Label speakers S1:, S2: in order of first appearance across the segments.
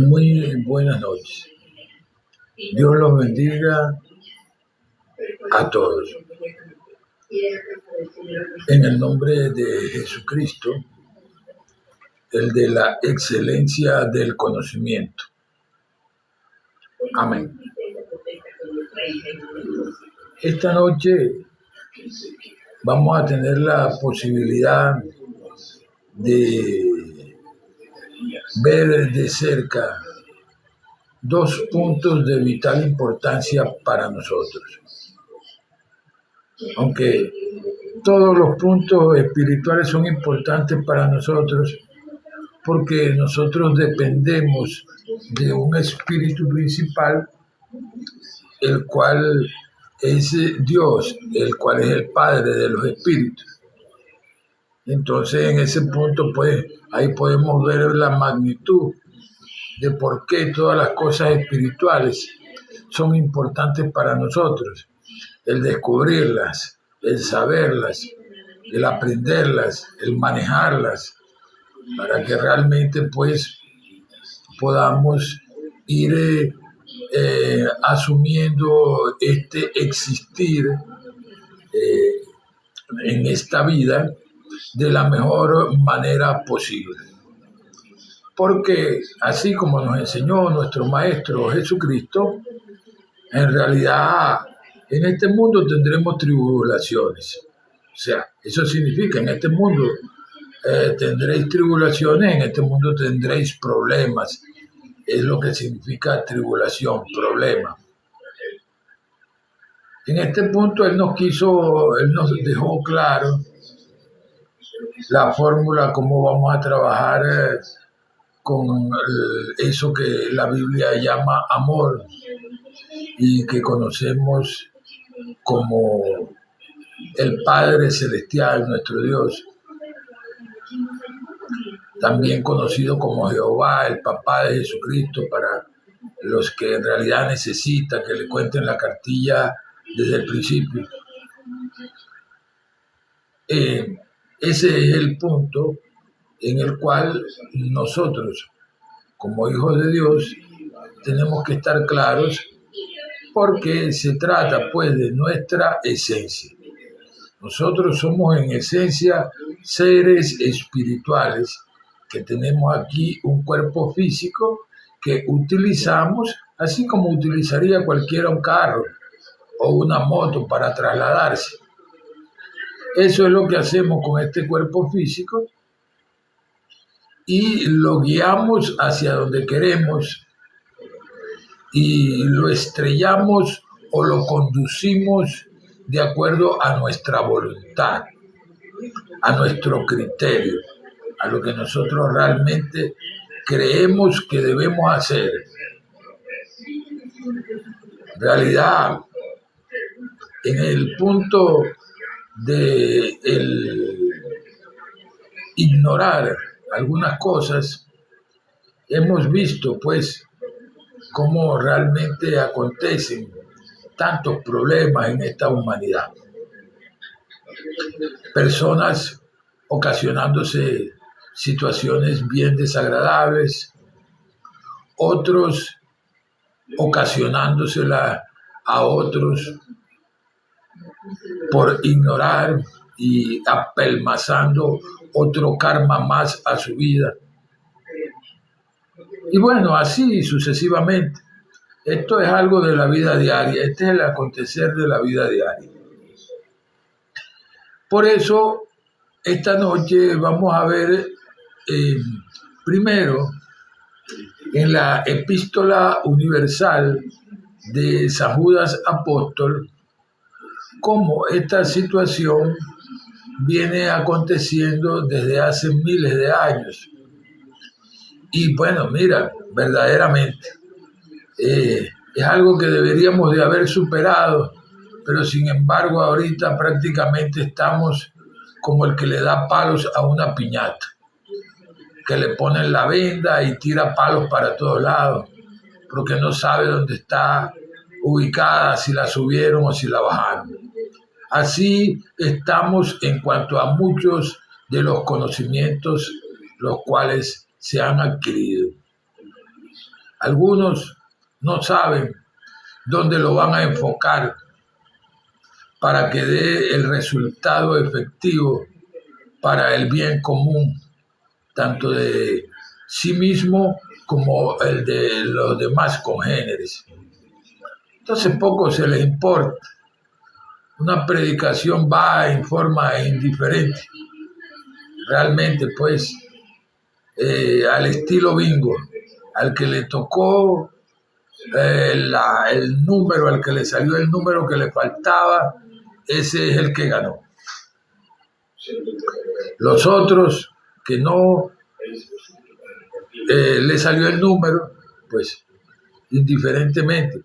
S1: Muy buenas noches. Dios los bendiga a todos. En el nombre de Jesucristo, el de la excelencia del conocimiento. Amén. Esta noche vamos a tener la posibilidad de ver de cerca dos puntos de vital importancia para nosotros. Aunque todos los puntos espirituales son importantes para nosotros, porque nosotros dependemos de un espíritu principal, el cual es Dios, el cual es el Padre de los espíritus. Entonces, en ese punto, pues, ahí podemos ver la magnitud de por qué todas las cosas espirituales son importantes para nosotros. El descubrirlas, el saberlas, el aprenderlas, el manejarlas, para que realmente, pues, podamos ir asumiendo este existir en esta vida de la mejor manera posible. Porque así como nos enseñó nuestro Maestro Jesucristo, en realidad en este mundo tendremos tribulaciones. O sea, eso significa en este mundo tendréis tribulaciones, en este mundo tendréis problemas. Es lo que significa tribulación, problema. En este punto Él nos dejó claro la fórmula, cómo vamos a trabajar con eso que la Biblia llama amor y que conocemos como el Padre Celestial, nuestro Dios, también conocido como Jehová, el Papá de Jesucristo, para los que en realidad necesitan que le cuenten la cartilla desde el principio. Ese es el punto en el cual nosotros, como hijos de Dios, tenemos que estar claros, porque se trata pues de nuestra esencia. Nosotros somos en esencia seres espirituales que tenemos aquí un cuerpo físico que utilizamos así como utilizaría cualquiera un carro o una moto para trasladarse. Eso es lo que hacemos con este cuerpo físico y lo guiamos hacia donde queremos y lo estrellamos o lo conducimos de acuerdo a nuestra voluntad, a nuestro criterio, a lo que nosotros realmente creemos que debemos hacer. En realidad, en el punto de ignorar algunas cosas, hemos visto pues cómo realmente acontecen tantos problemas en esta humanidad. Personas ocasionándose situaciones bien desagradables, otros ocasionándosela a otros por ignorar y apelmazando otro karma más a su vida. Y bueno, así sucesivamente. Esto es algo de la vida diaria, este es el acontecer de la vida diaria. Por eso, esta noche vamos a ver primero en la Epístola Universal de San Judas Apóstol, cómo esta situación viene aconteciendo desde hace miles de años Y bueno, mira, verdaderamente es algo que deberíamos de haber superado, pero sin embargo ahorita prácticamente estamos como el que le da palos a una piñata, que le ponen la venda y tira palos para todos lados, porque no sabe dónde está ubicada, si la subieron o si la bajaron. Así estamos en cuanto a muchos de los conocimientos los cuales se han adquirido. Algunos no saben dónde lo van a enfocar para que dé el resultado efectivo para el bien común, tanto de sí mismo como el de los demás congéneres. Entonces poco se les importa. Una predicación va en forma indiferente. Realmente, pues, al estilo bingo, al que le tocó el número, al que le salió el número que le faltaba, ese es el que ganó. Los otros que no le salió el número, pues indiferentemente,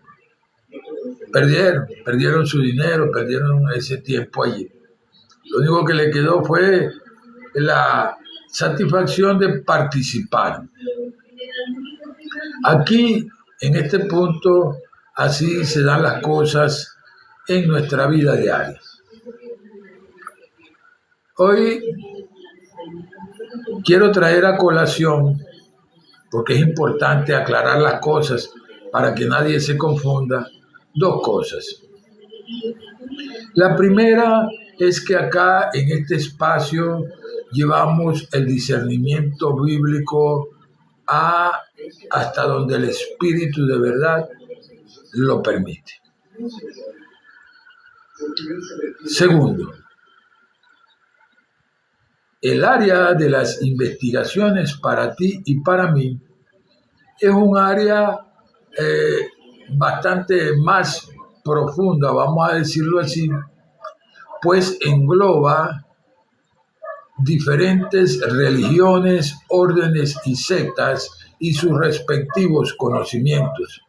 S1: perdieron su dinero, perdieron ese tiempo allí. Lo único que le quedó fue la satisfacción de participar. Aquí, en este punto, así se dan las cosas en nuestra vida diaria. Hoy quiero traer a colación, porque es importante aclarar las cosas para que nadie se confunda, dos cosas. La primera es que acá en este espacio llevamos el discernimiento bíblico hasta donde el Espíritu de verdad lo permite. Segundo, el área de las investigaciones para ti y para mí es un área bastante más profunda, vamos a decirlo así, pues engloba diferentes religiones, órdenes y sectas y sus respectivos conocimientos,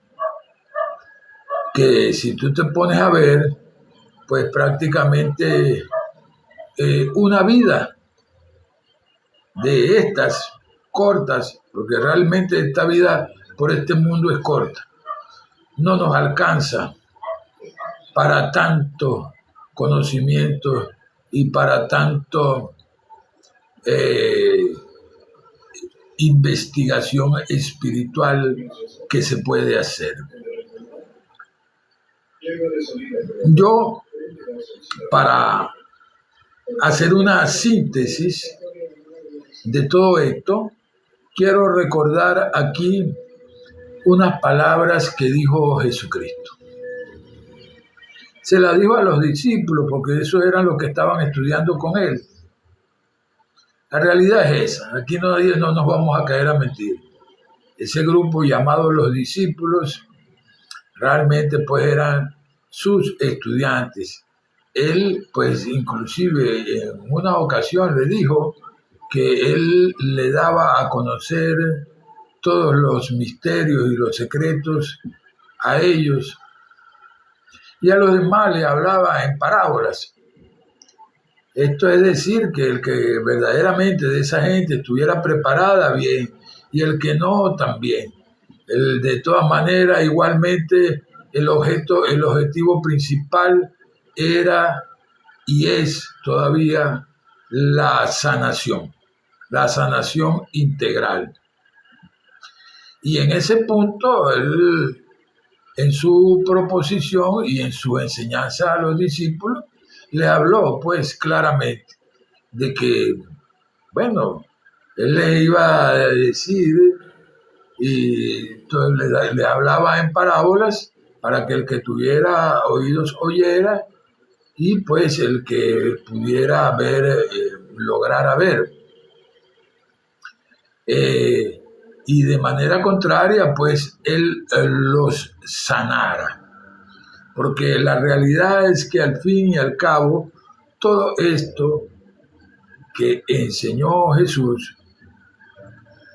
S1: que si tú te pones a ver, pues prácticamente una vida de estas cortas, porque realmente esta vida por este mundo es corta, no nos alcanza para tanto conocimiento y para tanto investigación espiritual que se puede hacer. Yo, para hacer una síntesis de todo esto, quiero recordar aquí unas palabras que dijo Jesucristo. Se las dijo a los discípulos porque esos eran los que estaban estudiando con él. La realidad es esa, aquí no nos vamos a caer a mentir. Ese grupo llamado los discípulos realmente pues eran sus estudiantes. Él pues inclusive en una ocasión le dijo que él le daba a conocer todos los misterios y los secretos a ellos y a los demás le hablaba en parábolas. Esto es decir, que el que verdaderamente de esa gente estuviera preparada bien y el que no también. De todas maneras, igualmente el objetivo principal era y es todavía la sanación integral. Y en ese punto, él, en su proposición y en su enseñanza a los discípulos, le habló pues claramente de que, bueno, él les iba a decir y entonces le hablaba en parábolas para que el que tuviera oídos oyera y pues el que pudiera ver lograra ver. Y de manera contraria, pues él los sanara. Porque la realidad es que al fin y al cabo, todo esto que enseñó Jesús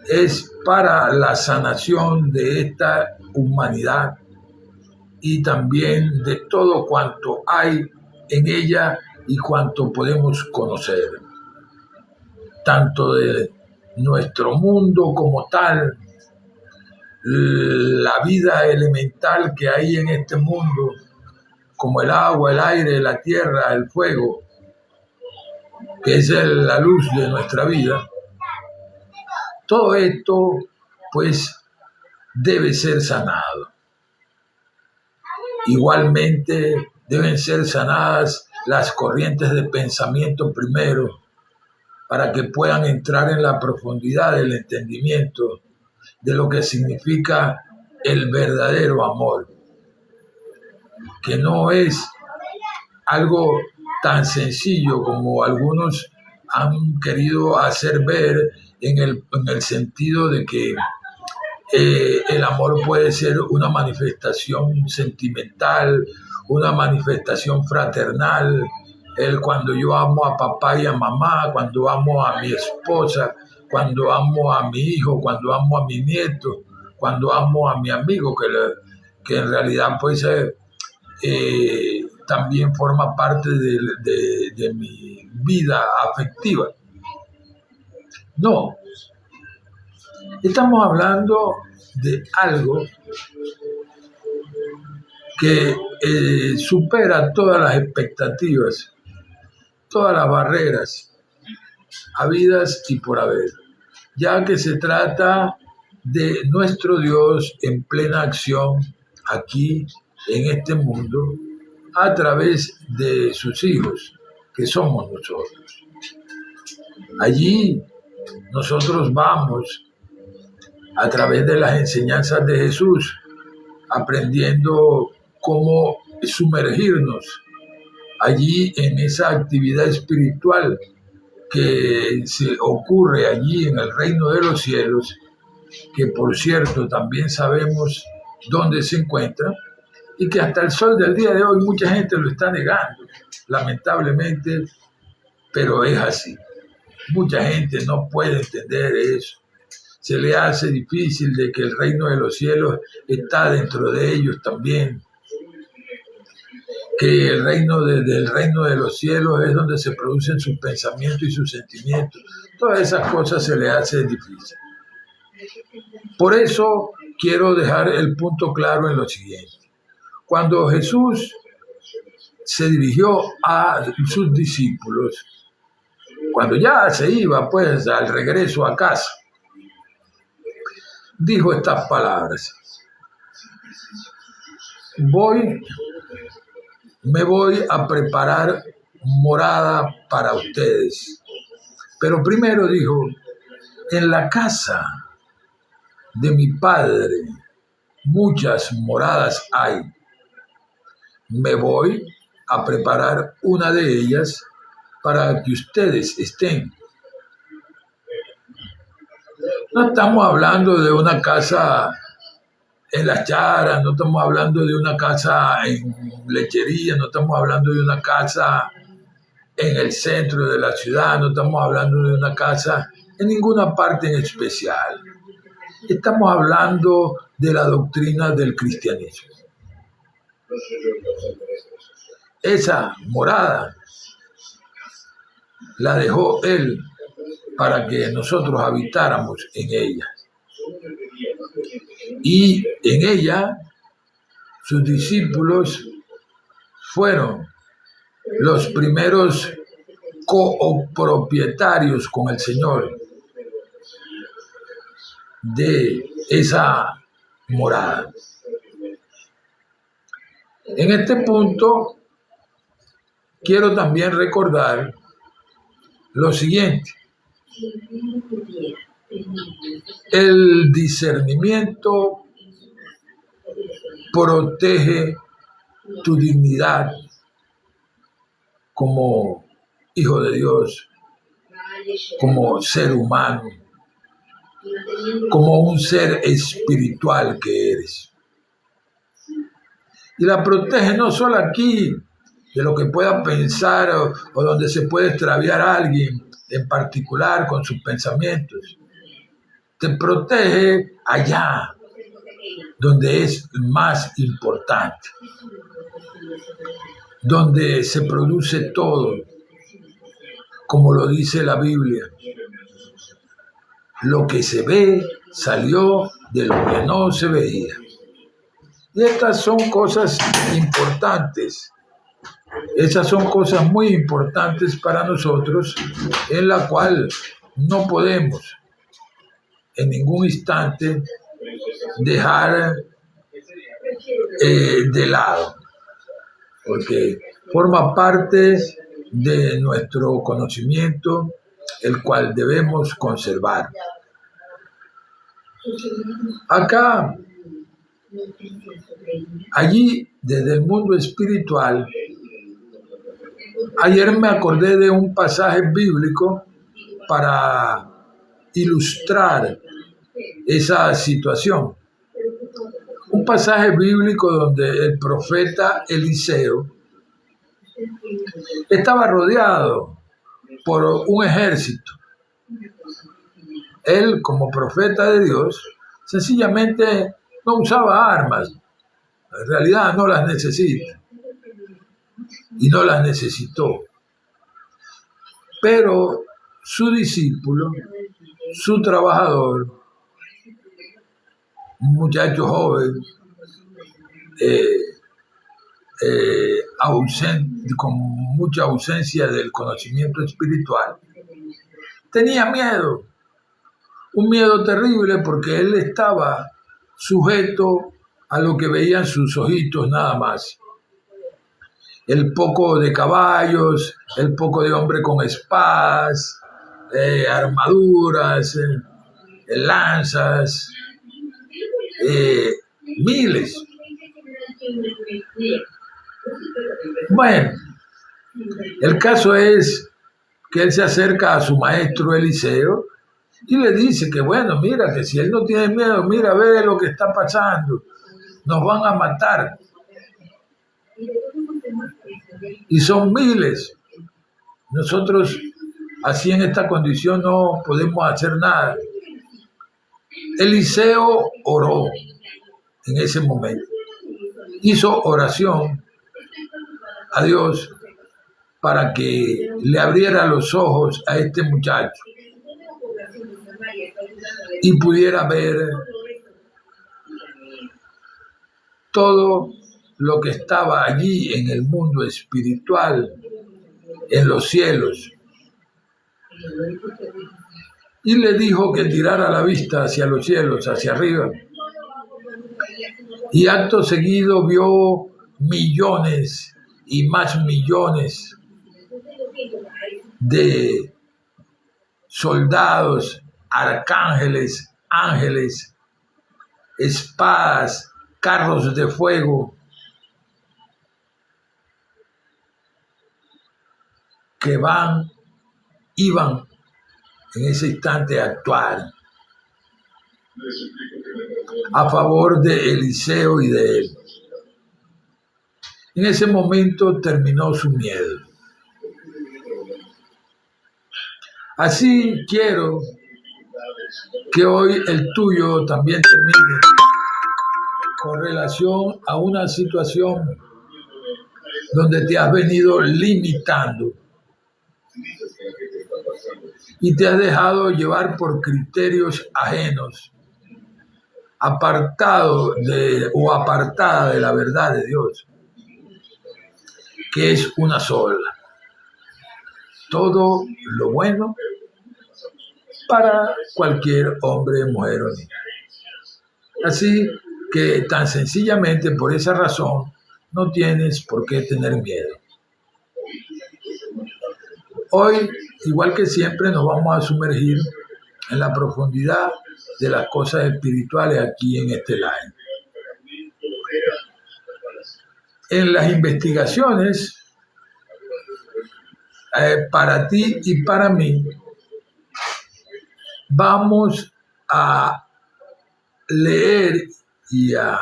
S1: es para la sanación de esta humanidad y también de todo cuanto hay en ella y cuanto podemos conocer, tanto de nuestro mundo como tal, la vida elemental que hay en este mundo, como el agua, el aire, la tierra, el fuego, que es la luz de nuestra vida. Todo esto, pues, debe ser sanado. Igualmente, deben ser sanadas las corrientes de pensamiento primero, para que puedan entrar en la profundidad del entendimiento de lo que significa el verdadero amor, que no es algo tan sencillo como algunos han querido hacer ver en el sentido de que el amor puede ser una manifestación sentimental, una manifestación fraternal. Cuando yo amo a papá y a mamá, cuando amo a mi esposa, cuando amo a mi hijo, cuando amo a mi nieto, cuando amo a mi amigo, que en realidad pues también forma parte de mi vida afectiva. No, estamos hablando de algo que supera todas las expectativas, todas las barreras habidas y por haber, ya que se trata de nuestro Dios en plena acción aquí en este mundo a través de sus hijos, que somos nosotros. Allí nosotros vamos a través de las enseñanzas de Jesús, aprendiendo cómo sumergirnos allí en esa actividad espiritual que se ocurre allí en el reino de los cielos, que por cierto también sabemos dónde se encuentra y que hasta el sol del día de hoy mucha gente lo está negando, lamentablemente, pero es así. Mucha gente no puede entender eso. Se le hace difícil de que el reino de los cielos está dentro de ellos también, que el del reino de los cielos es donde se producen sus pensamientos y sus sentimientos. Todas esas cosas se le hace difícil. Por eso quiero dejar el punto claro en lo siguiente. Cuando Jesús se dirigió a sus discípulos, cuando ya se iba pues al regreso a casa, dijo estas palabras: me voy a preparar morada para ustedes. Pero primero dijo, en la casa de mi Padre muchas moradas hay. Me voy a preparar una de ellas para que ustedes estén. No estamos hablando de una casa en Las Charas, no estamos hablando de una casa en Lechería, no estamos hablando de una casa en el centro de la ciudad, no estamos hablando de una casa en ninguna parte en especial. Estamos hablando de la doctrina del cristianismo. Esa morada la dejó Él para que nosotros habitáramos en ella. Y en ella sus discípulos fueron los primeros copropietarios con el Señor de esa morada. En este punto quiero también recordar lo siguiente: el discernimiento protege tu dignidad como hijo de Dios, como ser humano, como un ser espiritual que eres. Y la protege no solo aquí, de lo que pueda pensar o donde se puede extraviar a alguien en particular con sus pensamientos, te protege allá donde es más importante, donde se produce todo, como lo dice la Biblia. Lo que se ve salió de lo que no se veía. Y estas son cosas importantes. Esas son cosas muy importantes para nosotros, en la cual no podemos en ningún instante dejar de lado, porque forma parte de nuestro conocimiento, el cual debemos conservar. Acá, allí, desde el mundo espiritual, ayer me acordé de un pasaje bíblico para ilustrar esa situación. Un pasaje bíblico donde el profeta Eliseo estaba rodeado por un ejército. Él, como profeta de Dios, sencillamente no usaba armas. En realidad no las necesita. Y no las necesitó. Pero su discípulo, su trabajador, un muchacho joven, con mucha ausencia del conocimiento espiritual, tenía miedo, un miedo terrible, porque él estaba sujeto a lo que veían sus ojitos nada más. El poco de caballos, el poco de hombre con espadas, armaduras, lanzas, miles. Bueno, el caso es que él se acerca a su maestro Eliseo y le dice que bueno, mira, que si él no tiene miedo, mira, ve lo que está pasando, nos van a matar. Y son miles. Nosotros así en esta condición no podemos hacer nada. Eliseo oró en ese momento. Hizo oración a Dios para que le abriera los ojos a este muchacho y pudiera ver todo lo que estaba allí en el mundo espiritual, en los cielos. Y le dijo que tirara la vista hacia los cielos, hacia arriba. Y acto seguido vio millones y más millones de soldados, arcángeles, ángeles, espadas, carros de fuego, que iban en ese instante a actuar a favor de Eliseo y de él. En ese momento terminó su miedo. Así quiero que hoy el tuyo también termine con relación a una situación donde te has venido limitando y te has dejado llevar por criterios ajenos, apartado o apartada de la verdad de Dios, que es una sola. Todo lo bueno para cualquier hombre, mujer o niño. Así que tan sencillamente por esa razón no tienes por qué tener miedo. Hoy, igual que siempre, nos vamos a sumergir en la profundidad de las cosas espirituales aquí en este live. En las investigaciones, para ti y para mí, vamos a leer y a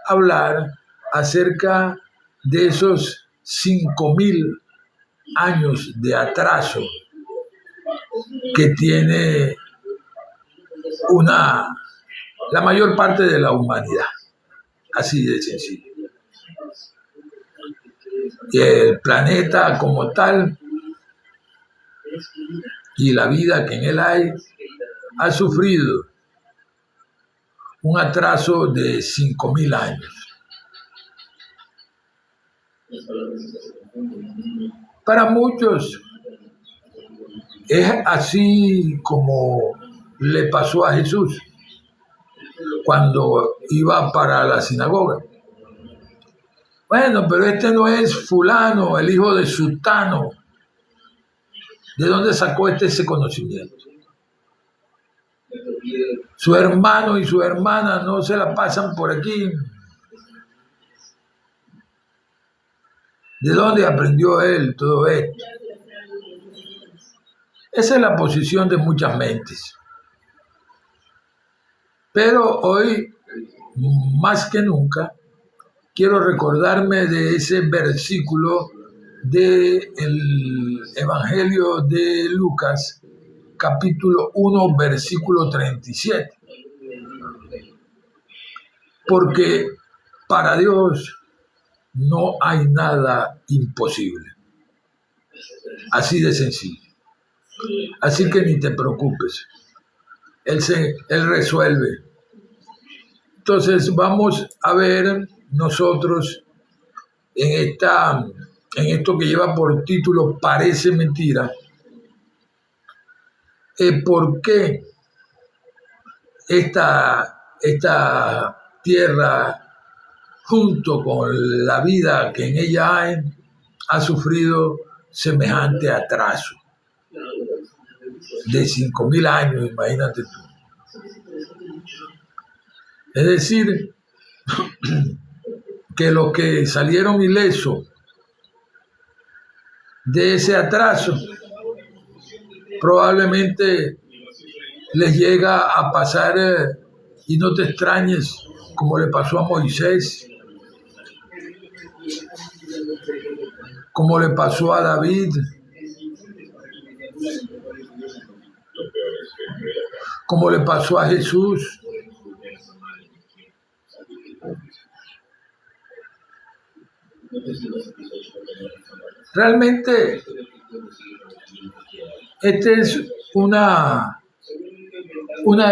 S1: hablar acerca de esos 5,000 años de atraso que tiene la mayor parte de la humanidad, así de sencillo. Y el planeta como tal y la vida que en él hay ha sufrido un atraso de 5.000 años. Para muchos es así como le pasó a Jesús cuando iba para la sinagoga. Bueno, pero este no es fulano, el hijo de Sutano. ¿De dónde sacó ese conocimiento? Su hermano y su hermana no se la pasan por aquí. ¿De dónde aprendió él todo esto? Esa es la posición de muchas mentes. Pero hoy, más que nunca, quiero recordarme de ese versículo del Evangelio de Lucas, capítulo 1, versículo 37. Porque para Dios no hay nada imposible. Así de sencillo. Así que ni te preocupes. Él resuelve. Entonces vamos a ver nosotros en esto que lleva por título Parece mentira, por qué esta tierra, junto con la vida que en ella hay, ha sufrido semejante atraso de 5.000 años, imagínate tú. Es decir, que los que salieron ilesos de ese atraso probablemente les llega a pasar, y no te extrañes, como le pasó a Moisés, como le pasó a David, como le pasó a Jesús. Realmente, esta es una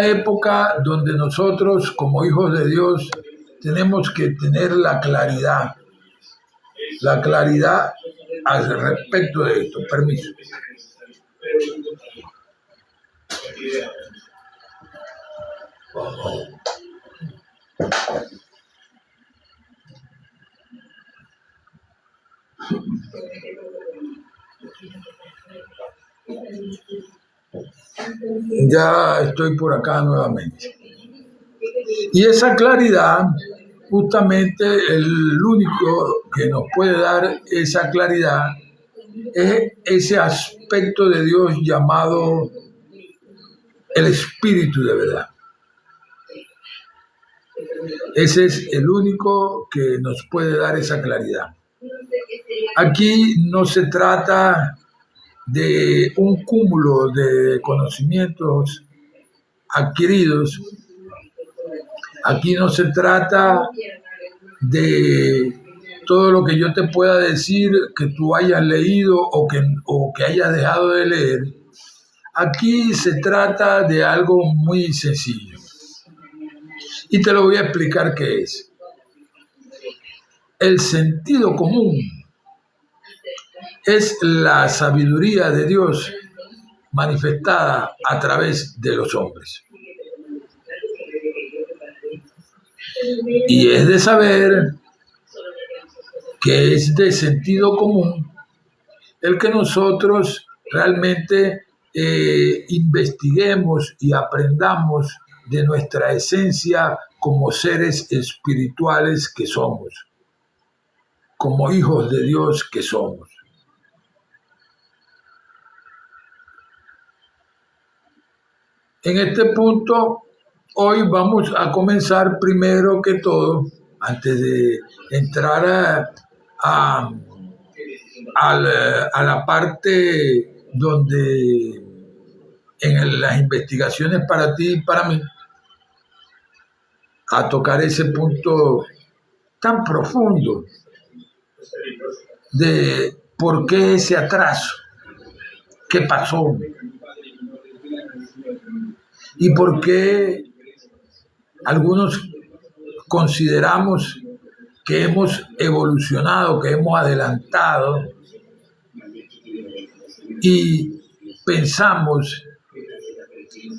S1: época donde nosotros, como hijos de Dios, tenemos que tener la claridad al respecto de esto. Permiso. Ya estoy por acá nuevamente. Y esa claridad, justamente el único que nos puede dar esa claridad es ese aspecto de Dios llamado el Espíritu de verdad. Ese es el único que nos puede dar esa claridad. Aquí no se trata de un cúmulo de conocimientos adquiridos. Aquí no se trata de todo lo que yo te pueda decir que tú hayas leído o que hayas dejado de leer. Aquí se trata de algo muy sencillo. Y te lo voy a explicar qué es. El sentido común es la sabiduría de Dios manifestada a través de los hombres. Y es de saber que es de sentido común el que nosotros realmente investiguemos y aprendamos de nuestra esencia como seres espirituales que somos, como hijos de Dios que somos. En este punto, hoy vamos a comenzar primero que todo, antes de entrar a la parte donde en las investigaciones para ti y para mí a tocar ese punto tan profundo de por qué ese atraso, qué pasó y por qué algunos consideramos que hemos evolucionado, que hemos adelantado y pensamos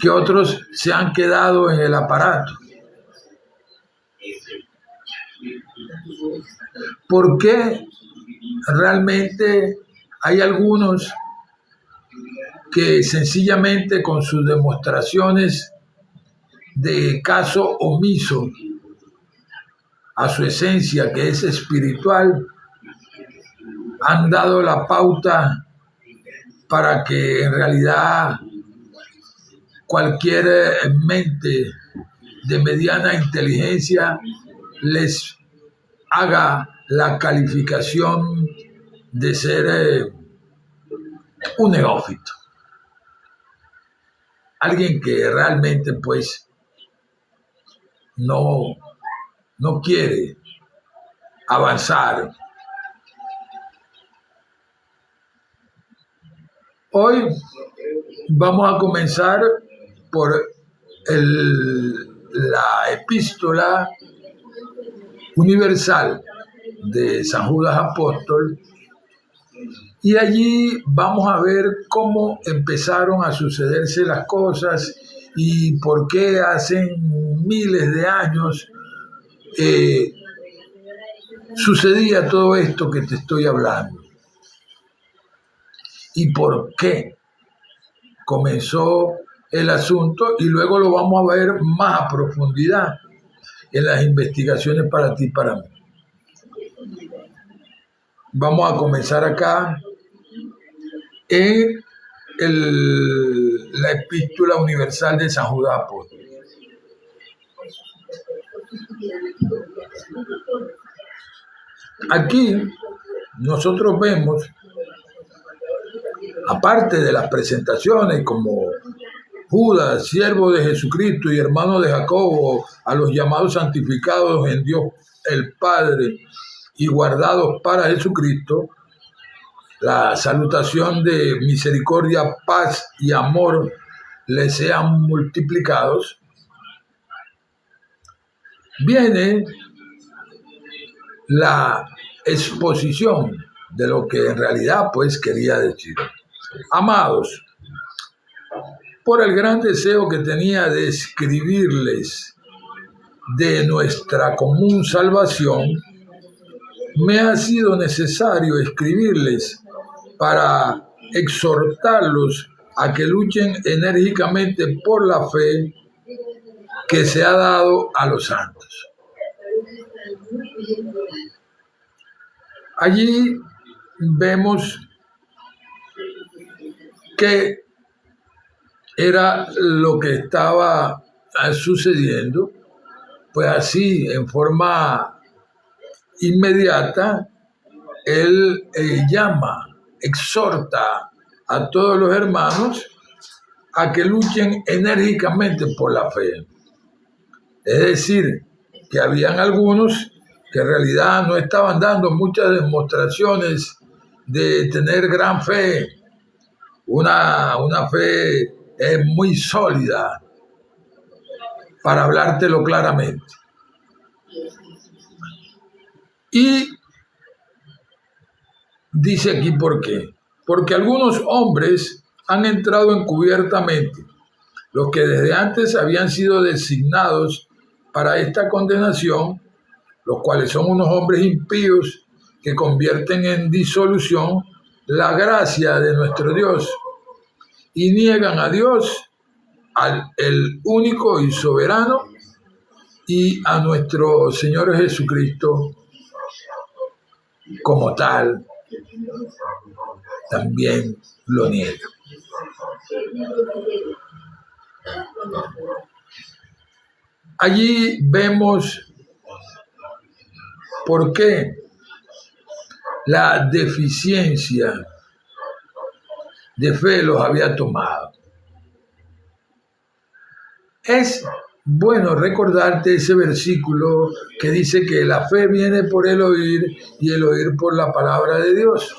S1: que otros se han quedado en el aparato. ¿Por qué realmente hay algunos que sencillamente con sus demostraciones de caso omiso a su esencia, que es espiritual, han dado la pauta para que en realidad cualquier mente de mediana inteligencia les haga la calificación de ser un neófito? Alguien que realmente pues no quiere avanzar. Hoy vamos a comenzar por la epístola universal de San Judas Apóstol, y allí vamos a ver cómo empezaron a sucederse las cosas y por qué hace miles de años sucedía todo esto que te estoy hablando y por qué comenzó el asunto, y luego lo vamos a ver más a profundidad en las investigaciones para ti y para mí. Vamos a comenzar acá en la epístola universal de San Judas Apóstol. Aquí nosotros vemos, aparte de las presentaciones como Judas, siervo de Jesucristo y hermano de Jacobo, a los llamados santificados en Dios el Padre y guardados para Jesucristo, la salutación de misericordia, paz y amor les sean multiplicados. Viene la exposición de lo que en realidad pues quería decir. Amados, por el gran deseo que tenía de escribirles de nuestra común salvación, me ha sido necesario escribirles para exhortarlos a que luchen enérgicamente por la fe que se ha dado a los santos. Allí vemos que era lo que estaba sucediendo, pues así, en forma inmediata, él llama, exhorta a todos los hermanos a que luchen enérgicamente por la fe. Es decir, que habían algunos que en realidad no estaban dando muchas demostraciones de tener gran fe, una fe muy sólida, para hablártelo claramente. Y dice aquí por qué. Porque algunos hombres han entrado encubiertamente, los que desde antes habían sido designados para esta condenación, los cuales son unos hombres impíos que convierten en disolución la gracia de nuestro Dios y niegan a Dios, el único y soberano, y a nuestro Señor Jesucristo como tal también lo niega. Allí vemos por qué la deficiencia de fe los había tomado. Es bueno recordarte ese versículo que dice que la fe viene por el oír y el oír por la palabra de Dios.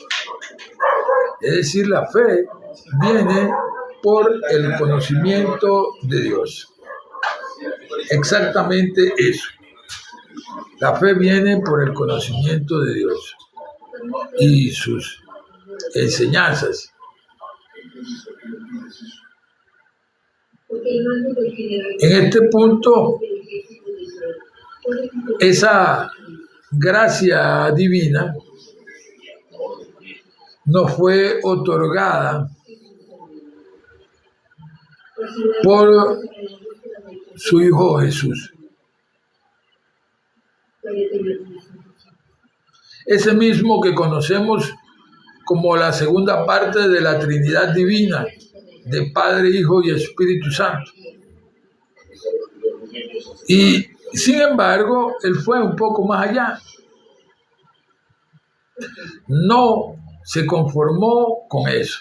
S1: Es decir, la fe viene por el conocimiento de Dios. Exactamente eso. La fe viene por el conocimiento de Dios y sus enseñanzas. En este punto, esa gracia divina nos fue otorgada por su Hijo Jesús. Ese mismo que conocemos como la segunda parte de la Trinidad Divina, de Padre, Hijo y Espíritu Santo. Y sin embargo, él fue un poco más allá. No se conformó con eso,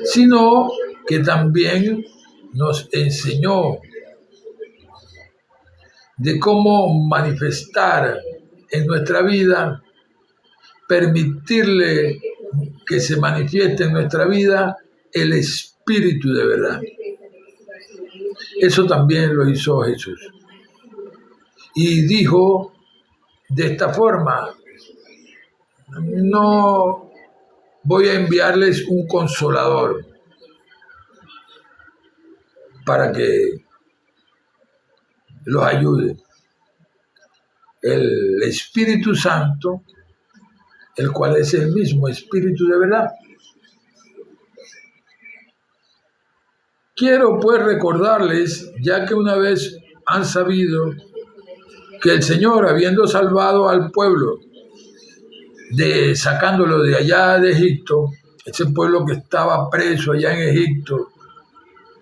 S1: sino que también nos enseñó de cómo manifestar en nuestra vida, permitirle que se manifieste en nuestra vida el Espíritu de verdad. Eso también lo hizo Jesús. Y dijo de esta forma: no voy a enviarles un consolador para que los ayude. El Espíritu Santo, el cual es el mismo Espíritu de verdad. Quiero pues recordarles, ya que una vez han sabido que el Señor, habiendo salvado al pueblo, sacándolo de allá de Egipto, ese pueblo que estaba preso allá en Egipto,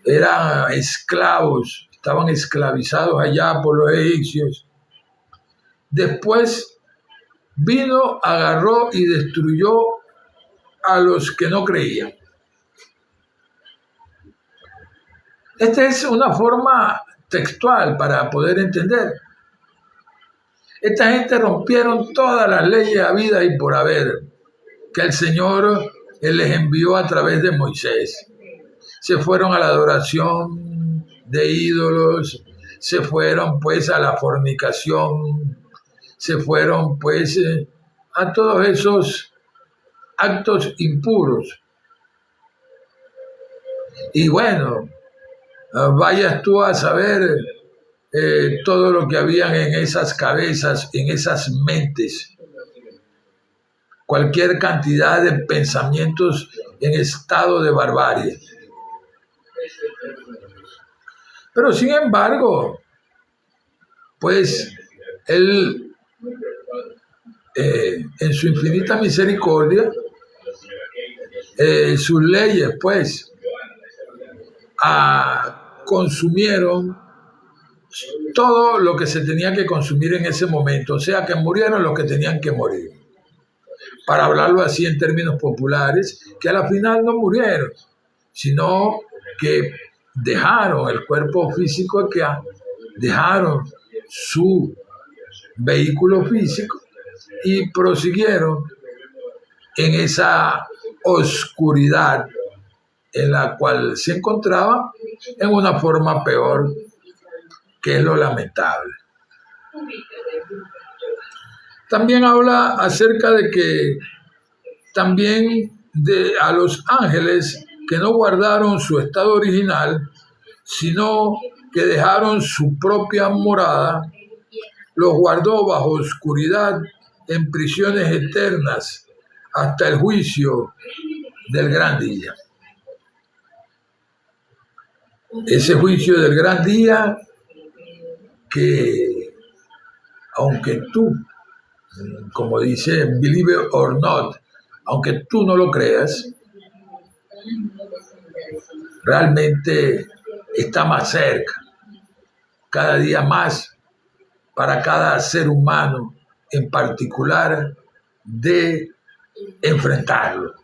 S1: eran esclavos, estaban esclavizados allá por los egipcios. Después vino, agarró y destruyó a los que no creían. Esta es una forma textual para poder entender. Esta gente rompieron todas las leyes habidas y por haber que el Señor les envió a través de Moisés. Se fueron a la adoración de ídolos, se fueron pues a la fornicación, se fueron pues a todos esos actos impuros. Y bueno, vayas tú a saber todo lo que habían en esas cabezas, en esas mentes. Cualquier cantidad de pensamientos en estado de barbarie. Pero sin embargo, pues Él, en su infinita misericordia, sus leyes, pues, consumieron todo lo que se tenía que consumir en ese momento, o sea que murieron los que tenían que morir. Para hablarlo así en términos populares, que a la final no murieron, sino que dejaron el cuerpo físico acá, dejaron su vehículo físico y prosiguieron en esa oscuridad en la cual se encontraba en una forma peor, que es lo lamentable. También habla acerca de que también a los ángeles que no guardaron su estado original, sino que dejaron su propia morada, los guardó bajo oscuridad en prisiones eternas hasta el juicio del gran día. Ese juicio del gran día que, aunque tú, como dice believe it or not, aunque tú no lo creas, realmente está más cerca, cada día más, para cada ser humano en particular, de enfrentarlo.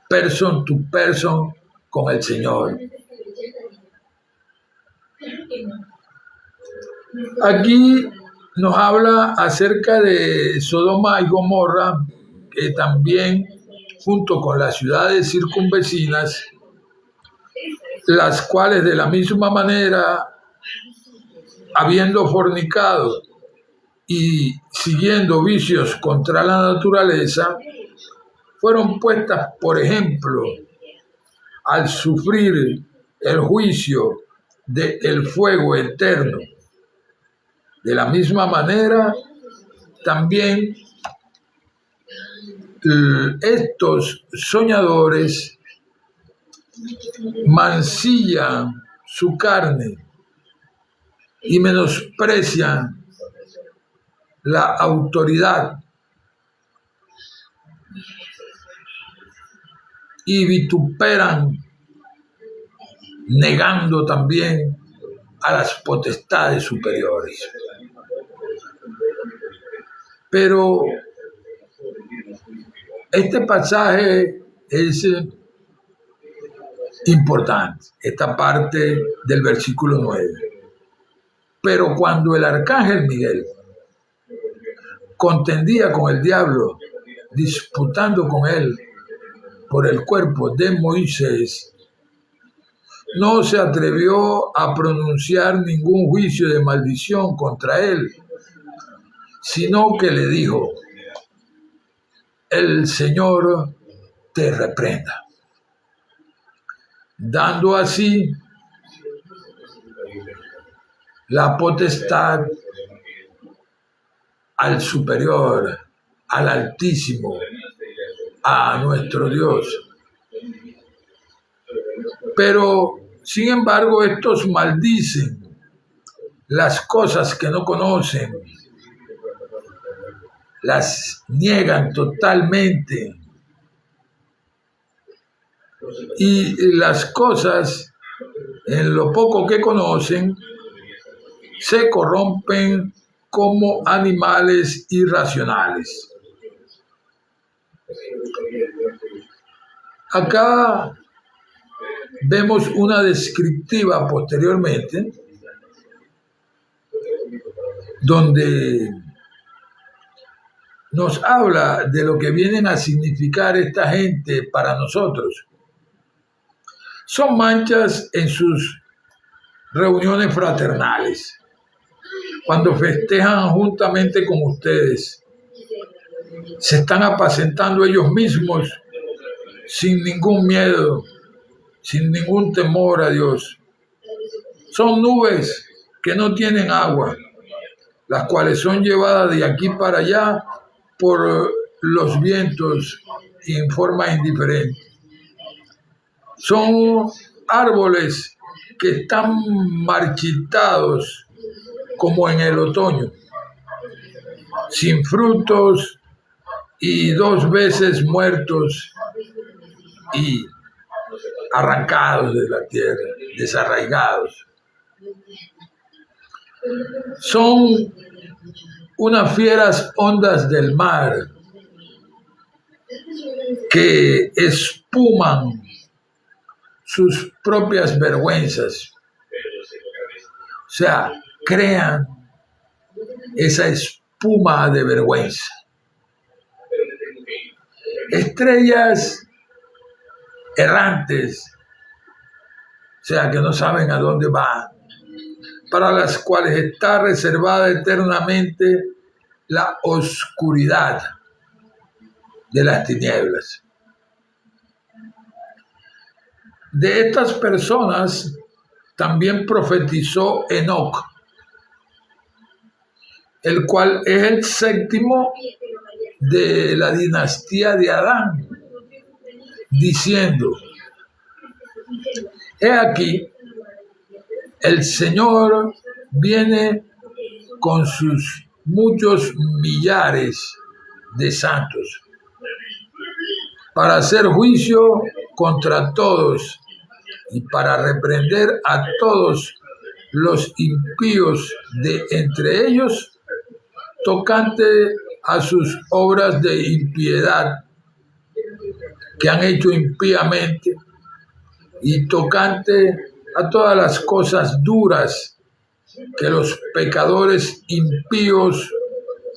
S1: Person to person, con el Señor. Aquí nos habla acerca de Sodoma y Gomorra, que también, junto con las ciudades circunvecinas, las cuales de la misma manera, habiendo fornicado y siguiendo vicios contra la naturaleza, fueron puestas, por ejemplo, al sufrir el juicio del fuego eterno. De la misma manera, también estos soñadores mancillan su carne y menosprecian la autoridad y vituperan, negando también a las potestades superiores. Pero este pasaje es importante, esta parte del versículo 9. Pero cuando el arcángel Miguel contendía con el diablo, disputando con él por el cuerpo de Moisés, no se atrevió a pronunciar ningún juicio de maldición contra él, sino que le dijo: el Señor te reprenda, dando así la potestad al superior, al Altísimo, a nuestro Dios. Pero, sin embargo, estos maldicen las cosas que no conocen, las niegan totalmente, y las cosas, en lo poco que conocen, se corrompen como animales irracionales. Acá vemos una descriptiva posteriormente, donde nos habla de lo que vienen a significar esta gente para nosotros. Son manchas en sus reuniones fraternales, cuando festejan juntamente con ustedes. Se están apacentando ellos mismos sin ningún miedo, sin ningún temor a Dios. Son nubes que no tienen agua, las cuales son llevadas de aquí para allá por los vientos en forma indiferente. Son árboles que están marchitados como en el otoño, sin frutos y 2 veces muertos y arrancados de la tierra, desarraigados. Son unas fieras ondas del mar que espuman sus propias vergüenzas. O sea, crean esa espuma de vergüenza. Estrellas errantes, o sea, que no saben a dónde van, para las cuales está reservada eternamente la oscuridad de las tinieblas. De estas personas también profetizó Enoc, el cual es el 7º de la dinastía de Adán, diciendo: he aquí, el Señor viene con sus muchos millares de santos para hacer juicio contra todos y para reprender a todos los impíos de entre ellos, tocante a sus obras de impiedad que han hecho impíamente, y tocante a todas las cosas duras que los pecadores impíos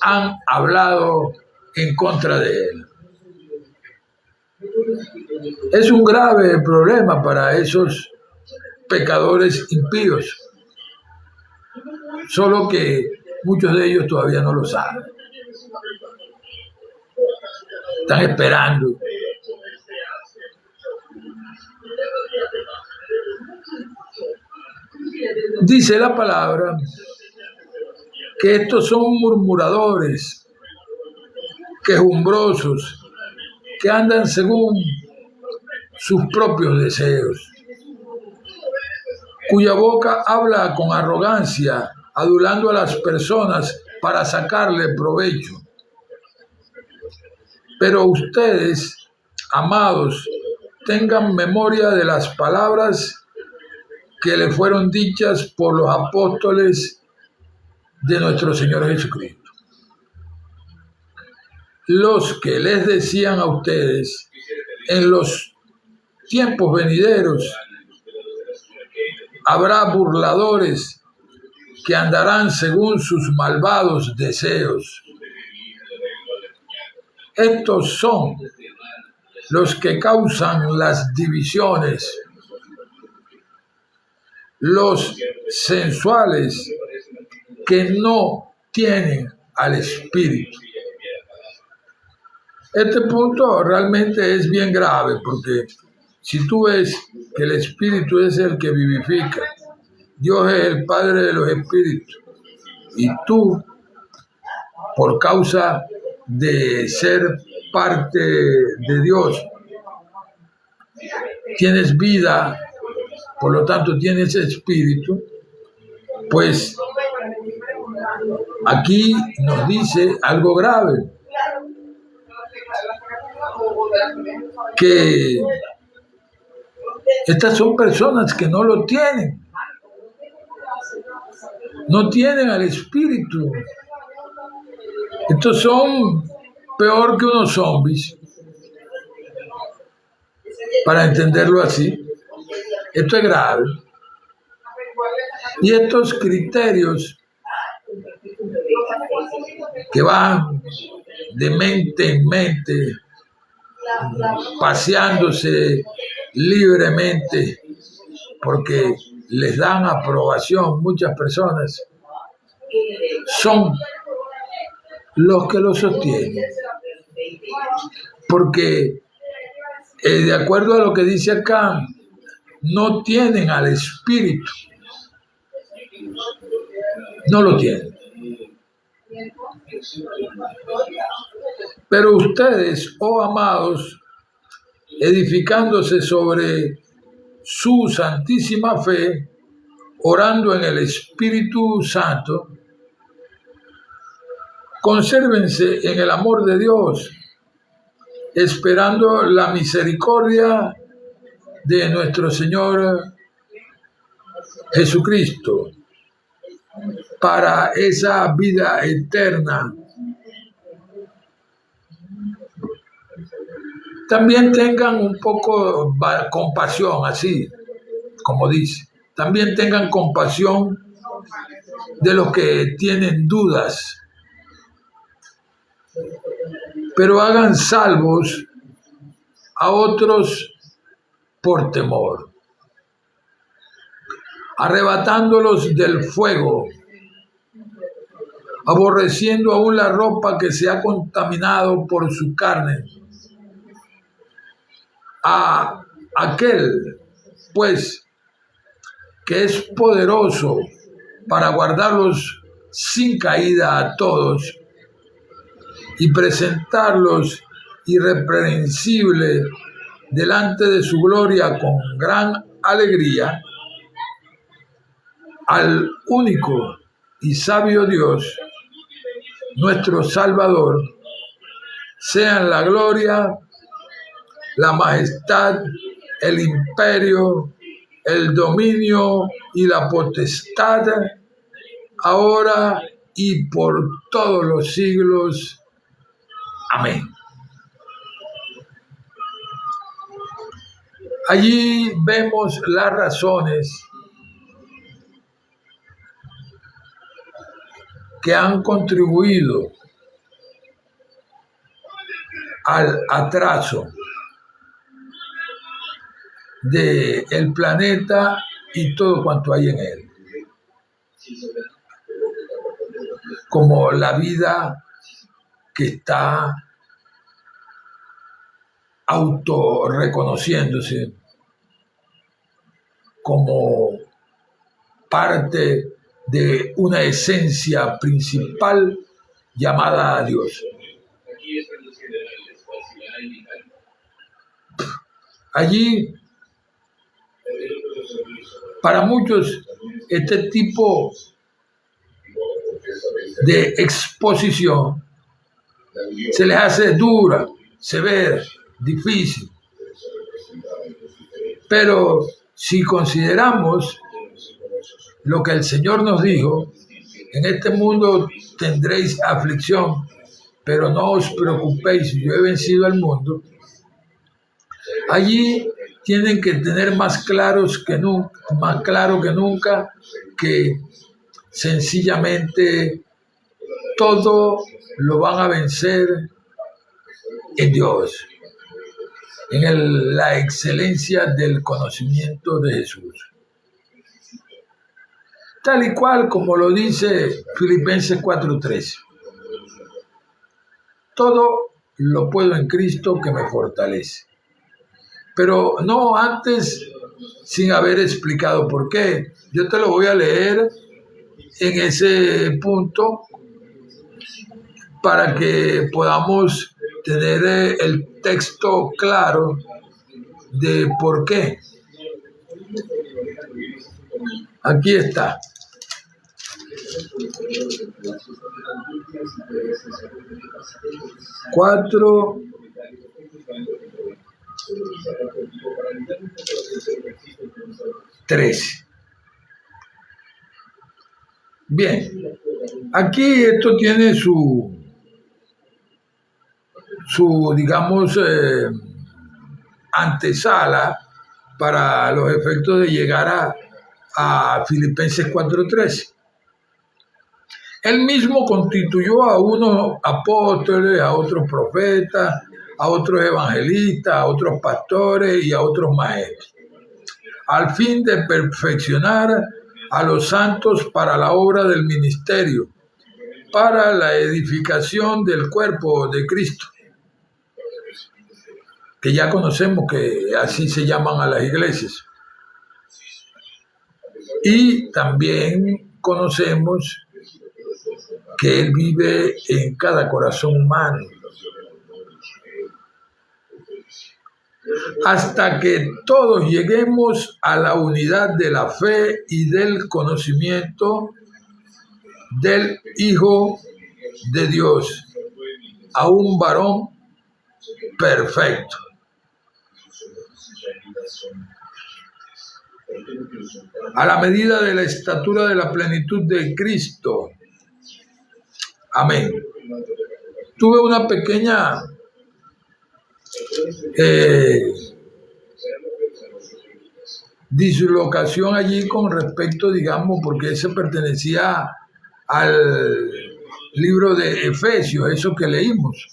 S1: han hablado en contra de él. Es un grave problema para esos pecadores impíos, solo que muchos de ellos todavía no lo saben. Están esperando. Dice la palabra que estos son murmuradores, quejumbrosos, que andan según sus propios deseos, cuya boca habla con arrogancia, adulando a las personas para sacarle provecho. Pero ustedes, amados, tengan memoria de las palabras que le fueron dichas por los apóstoles de nuestro Señor Jesucristo. Los que les decían a ustedes en los tiempos venideros, habrá burladores que andarán según sus malvados deseos. Estos son los que causan las divisiones, los sensuales que no tienen al Espíritu. Este punto realmente es bien grave, porque si tú ves que el Espíritu es el que vivifica, Dios es el Padre de los Espíritus, y tú, por causa de ser parte de Dios, tienes vida, por lo tanto tienes espíritu, pues aquí nos dice algo grave, que estas son personas que no lo tienen, no tienen al espíritu. Estos son peor que unos zombies, para entenderlo así. Esto es grave. Y estos criterios que van de mente en mente, paseándose libremente, porque les dan aprobación muchas personas, son los que lo sostienen. Porque de acuerdo a lo que dice acá, no tienen al Espíritu. No lo tienen. Pero ustedes, oh amados, edificándose sobre su santísima fe, orando en el Espíritu Santo, consérvense en el amor de Dios, esperando la misericordia de nuestro Señor Jesucristo para esa vida eterna. También tengan un poco compasión, así como dice. También tengan compasión de los que tienen dudas, pero hagan salvos a otros por temor, arrebatándolos del fuego, aborreciendo aún la ropa que se ha contaminado por su carne. A aquel, pues, que es poderoso para guardarlos sin caída a todos y presentarlos irreprensibles delante de su gloria con gran alegría, al único y sabio Dios, nuestro Salvador, sean la gloria, la majestad, el imperio, el dominio y la potestad, ahora y por todos los siglos. Amén. Allí vemos las razones que han contribuido al atraso del planeta y todo cuanto hay en él, como la vida que está autorreconociéndose como parte de una esencia principal llamada Dios. Allí, para muchos, este tipo de exposición se les hace dura, severa, difícil. Pero si consideramos lo que el Señor nos dijo, en este mundo tendréis aflicción, pero no os preocupéis, yo he vencido al mundo. Allí tienen que tener más claro que nunca que sencillamente todo lo van a vencer en Dios, en la excelencia del conocimiento de Jesús. Tal y cual como lo dice Filipenses 4:13. Todo lo puedo en Cristo que me fortalece. Pero no antes, sin haber explicado por qué. Yo te lo voy a leer en ese punto para que podamos tener el texto claro de por qué. Aquí está. Cuatro. 13. Bien, aquí esto tiene su digamos, antesala para los efectos de llegar a Filipenses 4:13. Él mismo constituyó a unos apóstoles, a otros profetas, a otros evangelistas, a otros pastores y a otros maestros, al fin de perfeccionar a los santos para la obra del ministerio, para la edificación del cuerpo de Cristo, que ya conocemos que así se llaman a las iglesias. Y también conocemos que Él vive en cada corazón humano, hasta que todos lleguemos a la unidad de la fe y del conocimiento del Hijo de Dios, a un varón perfecto. A la medida de la estatura de la plenitud de Cristo. Amén. Tuve una pequeña dislocación allí con respecto, digamos, porque ese pertenecía al libro de Efesios, eso que leímos.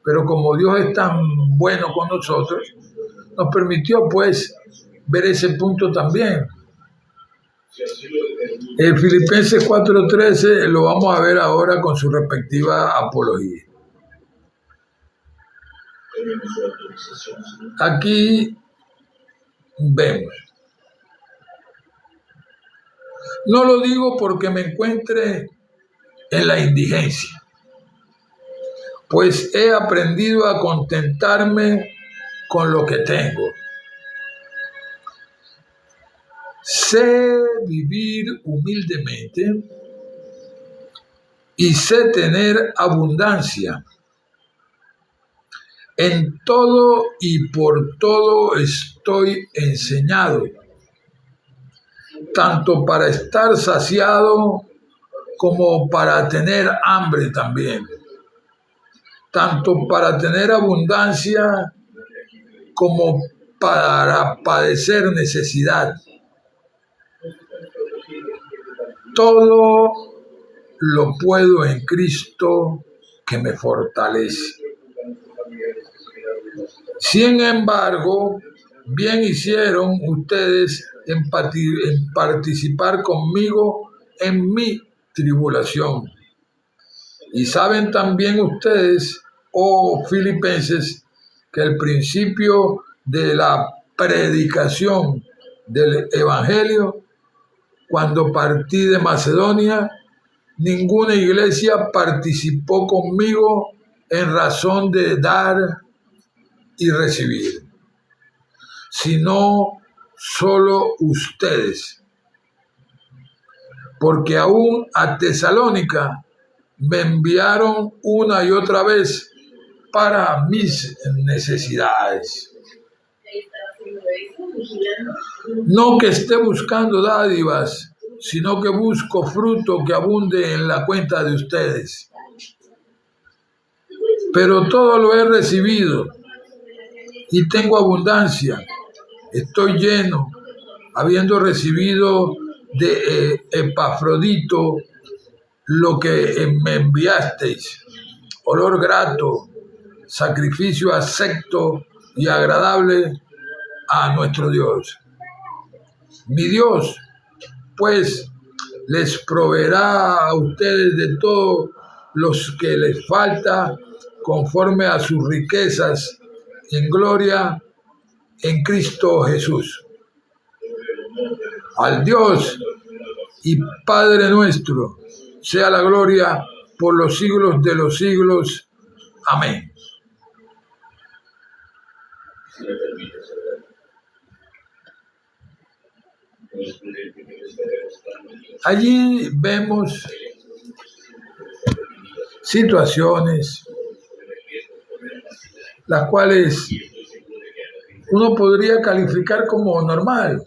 S1: Pero como Dios es tan bueno con nosotros, nos permitió pues ver ese punto también. Filipenses 4:13 lo vamos a ver ahora con su respectiva apología. Aquí vemos. No lo digo porque me encuentre en la indigencia, pues he aprendido a contentarme con lo que tengo. Sé vivir humildemente y sé tener abundancia. En todo y por todo estoy enseñado, tanto para estar saciado como para tener hambre también, tanto para tener abundancia como para padecer necesidad. Todo lo puedo en Cristo que me fortalece. Sin embargo, bien hicieron ustedes en participar conmigo en mi tribulación. Y saben también ustedes, oh filipenses, que el principio de la predicación del Evangelio, cuando partí de Macedonia, ninguna iglesia participó conmigo en razón de dar y recibir, sino solo ustedes. Porque aún a Tesalónica me enviaron una y otra vez para mis necesidades. No que esté buscando dádivas, sino que busco fruto que abunde en la cuenta de ustedes. Pero todo lo he recibido y tengo abundancia. Estoy lleno, habiendo recibido de Epafrodito lo que me enviasteis, olor grato, sacrificio acepto y agradable a nuestro Dios. Mi Dios, pues, les proveerá a ustedes de todo los que les falta conforme a sus riquezas en gloria en Cristo Jesús. Al Dios y Padre nuestro sea la gloria por los siglos de los siglos. Amén. Allí vemos situaciones las cuales uno podría calificar como normal,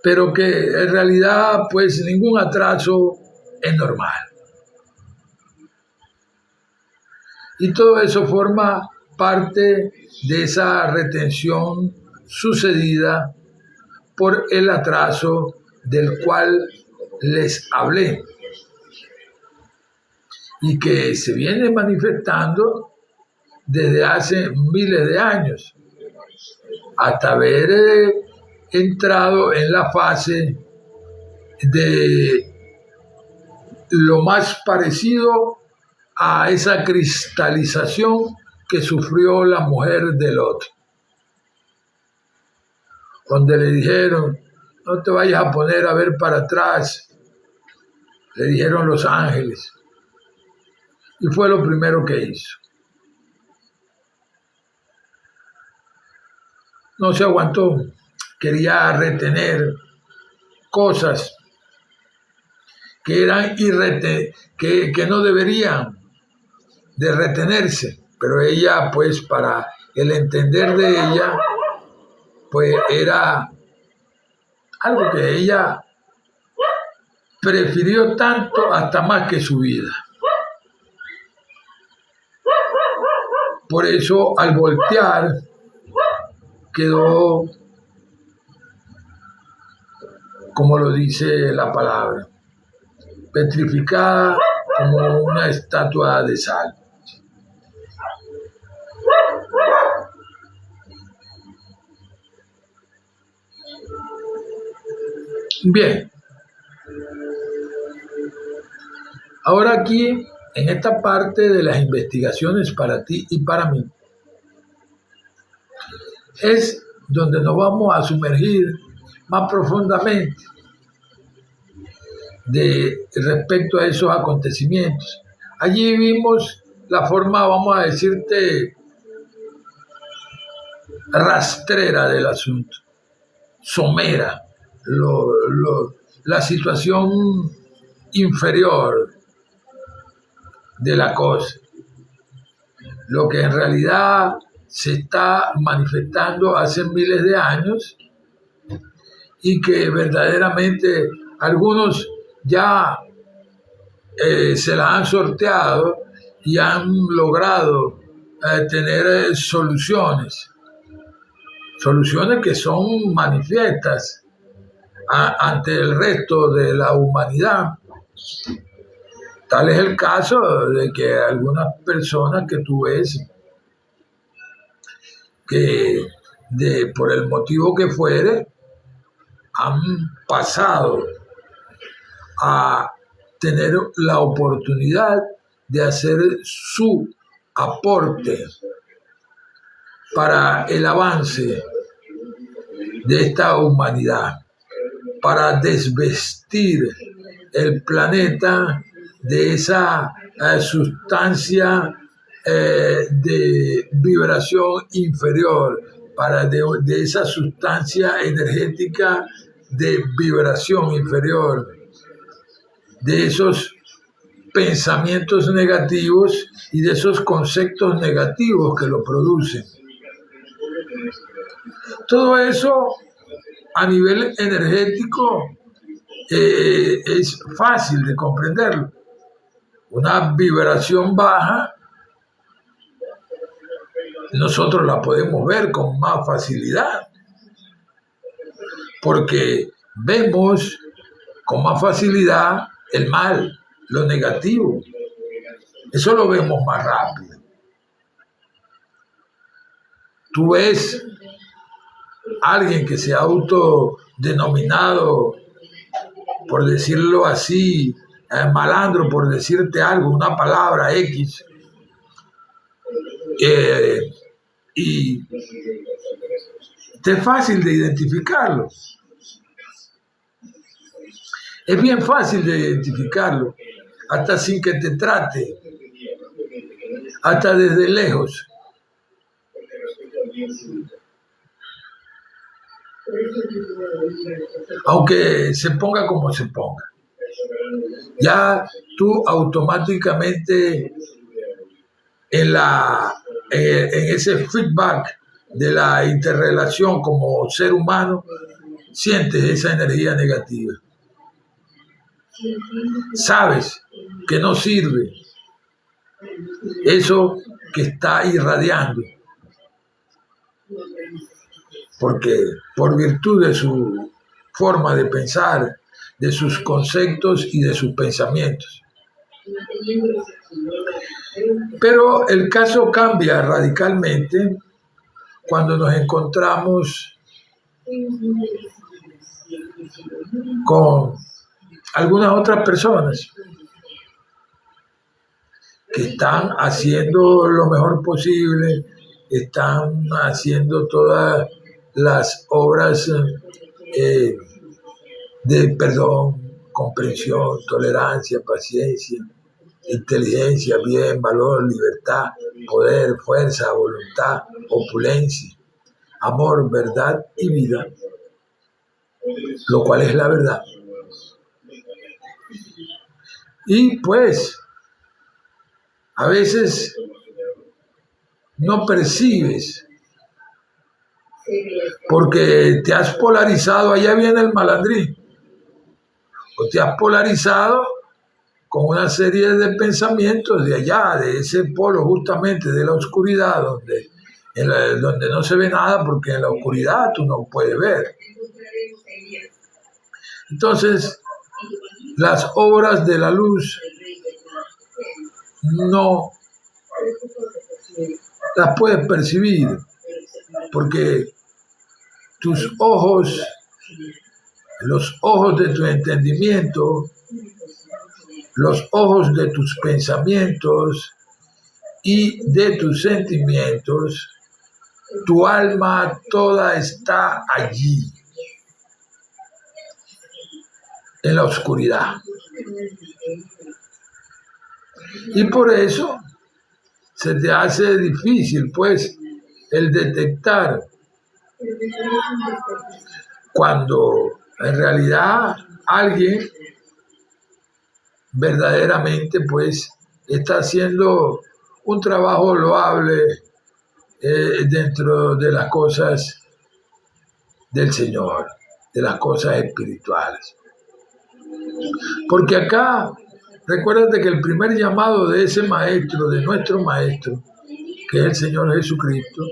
S1: pero que en realidad pues ningún atraso es normal. Y todo eso forma parte de esa retención sucedida por el atraso del cual les hablé y que se viene manifestando desde hace miles de años, hasta haber entrado en la fase de lo más parecido a esa cristalización que sufrió la mujer de Lot, donde le dijeron: no te vayas a poner a ver para atrás, le dijeron los ángeles, y fue lo primero que hizo. No se aguantó, quería retener cosas que eran que no deberían de retenerse, pero ella, pues, para el entender de ella, pues era algo que ella prefirió tanto hasta más que su vida. Por eso, al voltear, quedó, como lo dice la palabra, petrificada como una estatua de sal. Bien, ahora aquí, en esta parte de las investigaciones para ti y para mí, es donde nos vamos a sumergir más profundamente respecto a esos acontecimientos. Allí vimos la forma, vamos a decirte, rastrera del asunto, somera, la situación inferior de la cosa, lo que en realidad se está manifestando hace miles de años y que verdaderamente algunos ya se la han sorteado y han logrado tener soluciones que son manifiestas ante el resto de la humanidad. Tal es el caso de que algunas personas que tú ves que por el motivo que fuere han pasado a tener la oportunidad de hacer su aporte para el avance de esta humanidad, para desvestir el planeta de esa sustancia de vibración inferior, de esa sustancia energética de vibración inferior, de esos pensamientos negativos y de esos conceptos negativos que lo producen. Todo eso a nivel energético es fácil de comprenderlo. Una vibración baja, nosotros la podemos ver con más facilidad, porque vemos con más facilidad el mal, lo negativo. Eso lo vemos más rápido. Tú ves a alguien que se ha autodenominado, por decirlo así, malandro, por decirte algo, una palabra X, y es fácil de identificarlo. Es bien fácil de identificarlo, hasta sin que te trate, hasta desde lejos. Aunque se ponga como se ponga, ya tú automáticamente en ese feedback de la interrelación como ser humano sientes esa energía negativa. Sabes que no sirve eso que está irradiando, porque por virtud de su forma de pensar, de sus conceptos y de sus pensamientos. Pero el caso cambia radicalmente cuando nos encontramos con algunas otras personas que están haciendo lo mejor posible, están haciendo todas las obras de perdón, comprensión, tolerancia, paciencia, inteligencia, bien, valor, libertad, poder, fuerza, voluntad, opulencia, amor, verdad y vida, lo cual es la verdad. Y pues, a veces no percibes, porque te has polarizado, allá viene el malandrín, o te has polarizado con una serie de pensamientos de allá, de ese polo justamente de la oscuridad, donde no se ve nada, porque en la oscuridad tú no puedes ver. Entonces, las obras de la luz no las puedes percibir, porque tus ojos, los ojos de tu entendimiento, los ojos de tus pensamientos y de tus sentimientos, tu alma toda está allí, en la oscuridad. Y por eso se te hace difícil, pues, el detectar cuando en realidad alguien verdaderamente, pues, está haciendo un trabajo loable dentro de las cosas del Señor, de las cosas espirituales. Porque acá, recuérdate que el primer llamado de ese maestro, de nuestro maestro, que es el Señor Jesucristo,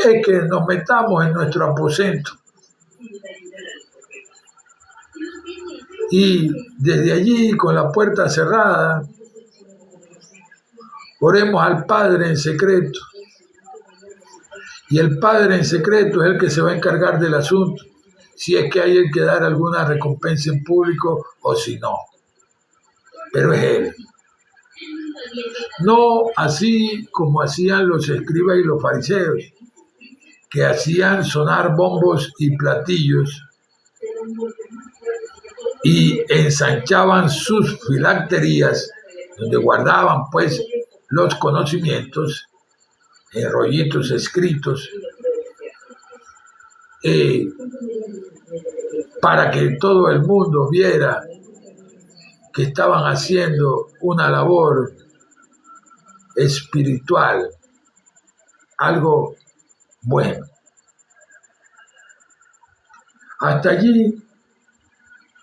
S1: es que nos metamos en nuestro aposento y desde allí, con la puerta cerrada, oremos al Padre en secreto. Y el Padre en secreto es el que se va a encargar del asunto, si es que hay que dar alguna recompensa en público o si no. Pero es Él. No así como hacían los escribas y los fariseos, que hacían sonar bombos y platillos y ensanchaban sus filacterías, donde guardaban pues los conocimientos en rollitos escritos, para que todo el mundo viera que estaban haciendo una labor espiritual, algo bueno. Hasta allí,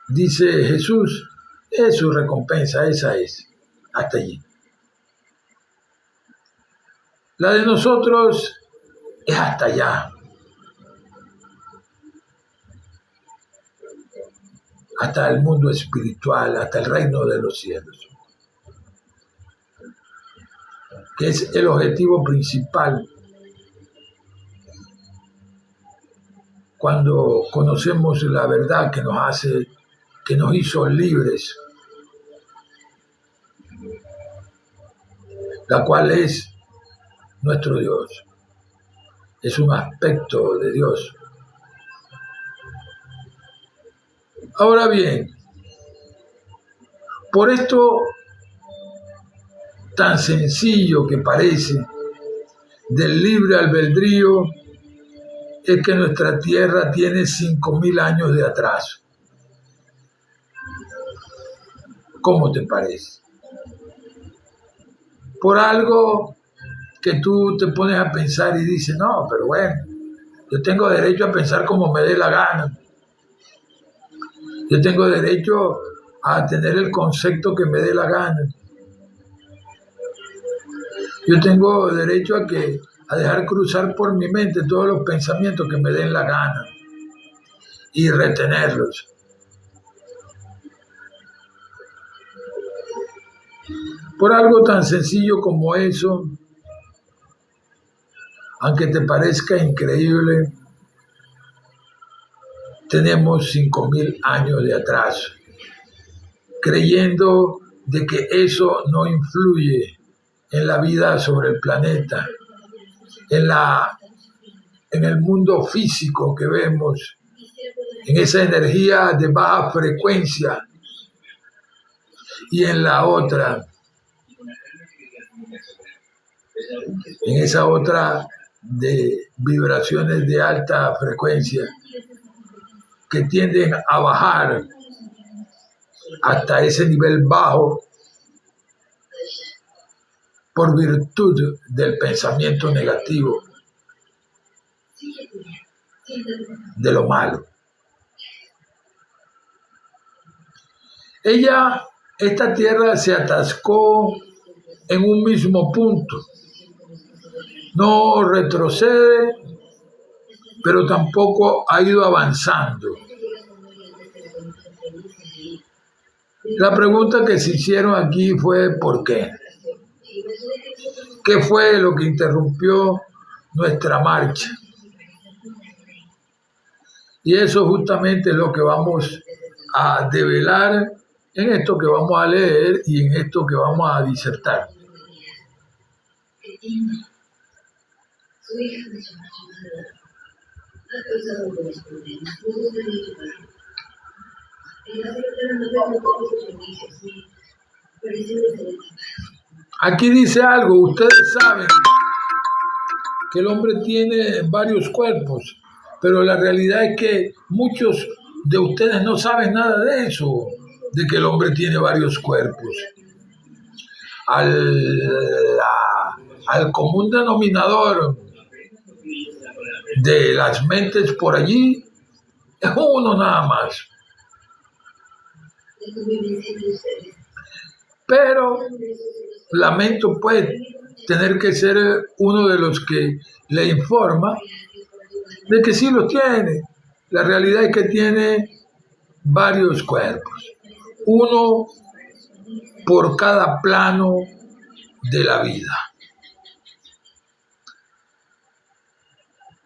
S1: dice Jesús, es su recompensa, esa es, hasta allí. La de nosotros es hasta allá, hasta el mundo espiritual, hasta el reino de los cielos, que es el objetivo principal cuando conocemos la verdad que nos hizo libres, la cual es nuestro Dios, es un aspecto de Dios. Ahora bien, por esto tan sencillo que parece del libre albedrío, es que nuestra tierra tiene 5.000 años de atraso. ¿Cómo te parece? Por algo que tú te pones a pensar y dices, no, pero bueno, yo tengo derecho a pensar como me dé la gana. Yo tengo derecho a tener el concepto que me dé la gana. Yo tengo derecho a dejar cruzar por mi mente todos los pensamientos que me den la gana y retenerlos. Por algo tan sencillo como eso, aunque te parezca increíble, tenemos 5.000 años de atraso, creyendo de que eso no influye en la vida sobre el planeta, en el mundo físico que vemos, en esa energía de baja frecuencia, y en la otra, en esa otra de vibraciones de alta frecuencia que tienden a bajar hasta ese nivel bajo por virtud del pensamiento negativo, de lo malo. Esta tierra se atascó en un mismo punto. No retrocede, pero tampoco ha ido avanzando. La pregunta que se hicieron aquí fue ¿por qué? ¿Qué fue lo que interrumpió nuestra marcha? Y eso justamente es lo que vamos a develar en esto que vamos a leer y en esto que vamos a disertar. Aquí dice algo, ustedes saben que el hombre tiene varios cuerpos, pero la realidad es que muchos de ustedes no saben nada de eso, de que el hombre tiene varios cuerpos. Al común denominador de las mentes por allí es uno nada más. Pero lamento pues tener que ser uno de los que le informa de que sí los tiene. La realidad es que tiene varios cuerpos, uno por cada plano de la vida.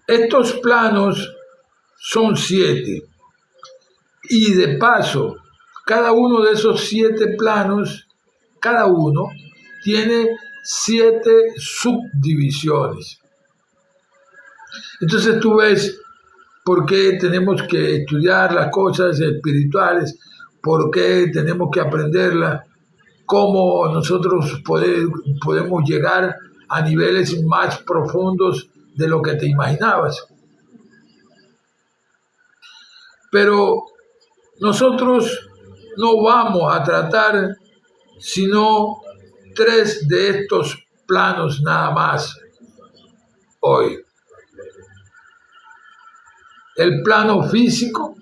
S1: Estos planos son 7 y de paso, cada uno de esos 7 planos, cada uno tiene 7 subdivisiones. Entonces tú ves por qué tenemos que estudiar las cosas espirituales, por qué tenemos que aprenderlas, cómo nosotros podemos llegar a niveles más profundos de lo que te imaginabas. Pero nosotros no vamos a tratar sino 3 de estos planos nada más hoy. El plano físico,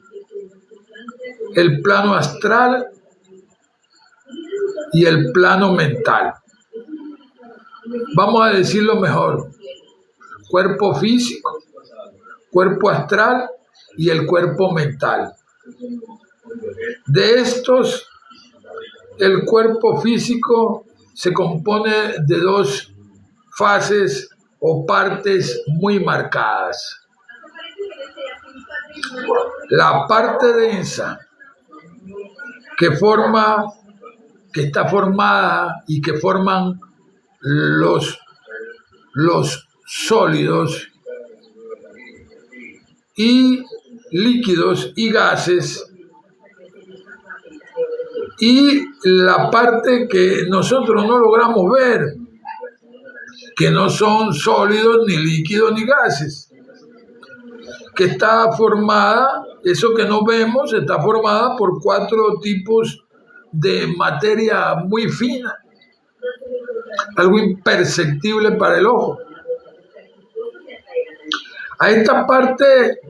S1: el plano astral y el plano mental. Vamos a decirlo mejor: cuerpo físico, cuerpo astral y el cuerpo mental. De estos, el cuerpo físico se compone de 2 fases o partes muy marcadas. La parte densa, que está formada y que forman los sólidos y líquidos y gases, y la parte que nosotros no logramos ver, que no son sólidos, ni líquidos, ni gases, que está formada, eso que no vemos, está formada por 4 tipos de materia muy fina, algo imperceptible para el ojo. A esta parte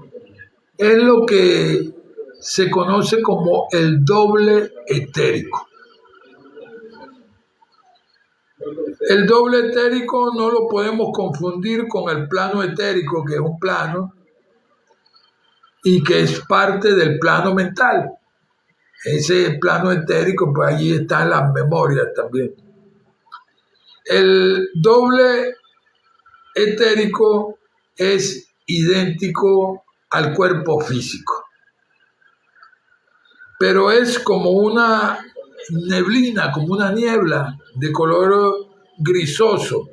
S1: es lo que se conoce como el doble etérico. El doble etérico no lo podemos confundir con el plano etérico, que es un plano y que es parte del plano mental. Ese plano etérico, pues allí están las memorias también. El doble etérico es idéntico al cuerpo físico, pero es como una neblina, como una niebla de color grisoso.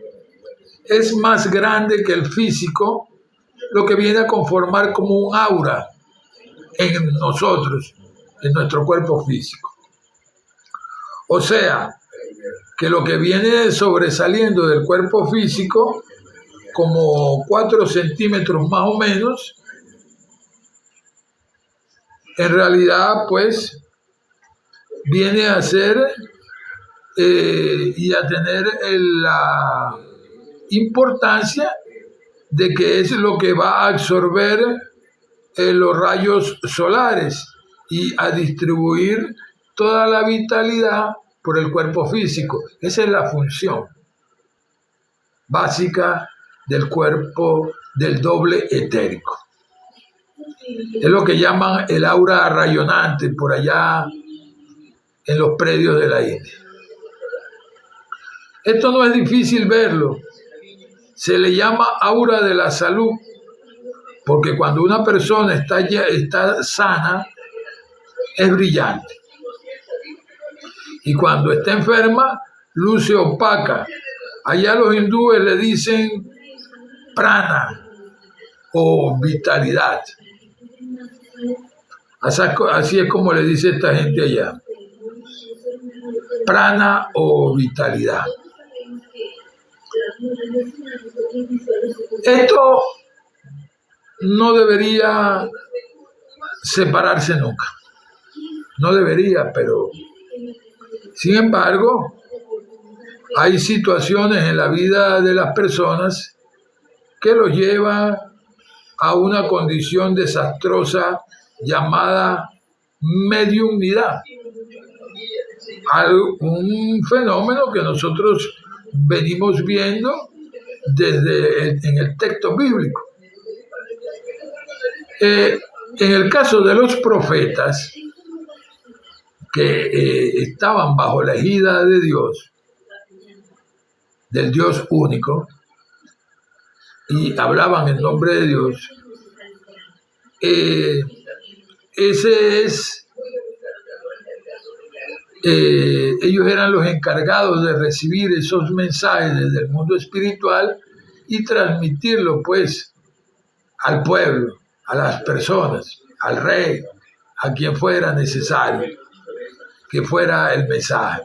S1: Es más grande que el físico, lo que viene a conformar como un aura en nosotros, en nuestro cuerpo físico. O sea, que lo que viene sobresaliendo del cuerpo físico, como 4 centímetros más o menos, en realidad pues viene a ser y a tener la importancia de que es lo que va a absorber los rayos solares y a distribuir toda la vitalidad por el cuerpo físico. Esa es la función básica del cuerpo del doble etérico. Es lo que llaman el aura rayonante por allá en los predios de la India. Esto no es difícil verlo. Se le llama aura de la salud, porque cuando una persona está sana, es brillante. Y cuando está enferma, luce opaca. Allá los hindúes le dicen prana o vitalidad. Así es como le dice esta gente allá. Prana o vitalidad. Esto no debería separarse nunca. No debería, pero sin embargo, hay situaciones en la vida de las personas que los llevan a una condición desastrosa llamada mediunidad, un fenómeno que nosotros venimos viendo en el texto bíblico. En el caso de los profetas que estaban bajo la égida de Dios, del Dios único, y hablaban en nombre de Dios, ellos eran los encargados de recibir esos mensajes desde el mundo espiritual y transmitirlo pues al pueblo, a las personas, al rey, a quien fuera necesario que fuera el mensaje.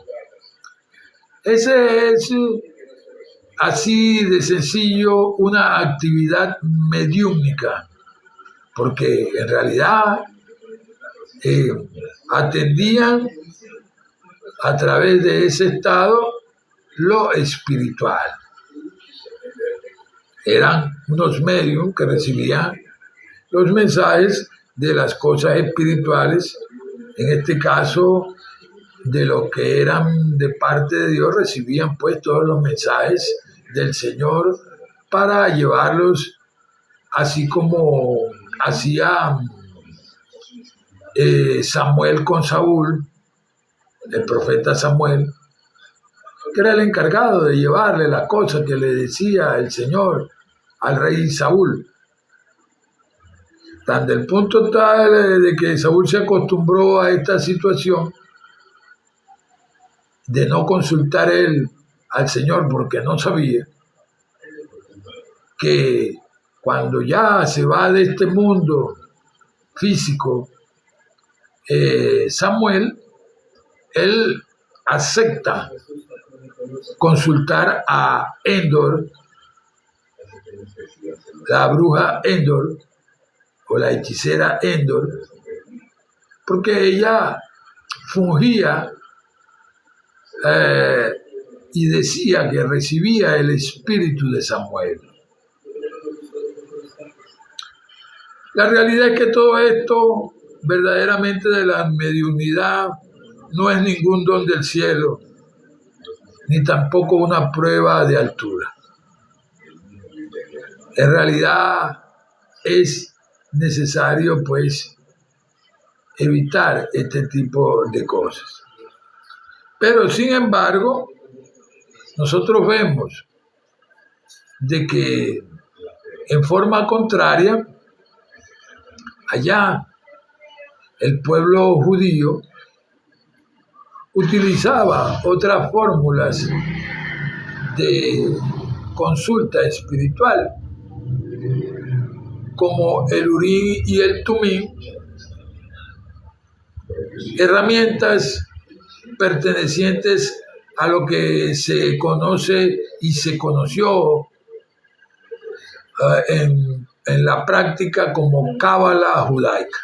S1: Ese es así de sencillo una actividad mediúnica, porque en realidad atendían a través de ese estado lo espiritual. Eran unos medios que recibían los mensajes de las cosas espirituales, en este caso de lo que eran de parte de Dios, recibían pues todos los mensajes del Señor para llevarlos, así como hacía Samuel con Saúl, el profeta Samuel, que era el encargado de llevarle las cosas que le decía el Señor al rey Saúl. Tan del punto tal de que Saúl se acostumbró a esta situación de no consultar él al Señor porque no sabía, que cuando ya se va de este mundo físico, Samuel, él acepta consultar a Endor, la bruja Endor, o la hechicera Endor, porque ella fungía y decía que recibía el espíritu de Samuel. La realidad es que todo esto, verdaderamente de la mediunidad, no es ningún don del cielo, ni tampoco una prueba de altura. En realidad es necesario, pues, evitar este tipo de cosas. Pero, sin embargo, nosotros vemos de que, en forma contraria, allá el pueblo judío utilizaba otras fórmulas de consulta espiritual, como el Urim y el Tumim, herramientas pertenecientes a lo que se conoce y se conoció en la práctica como cábala judaica.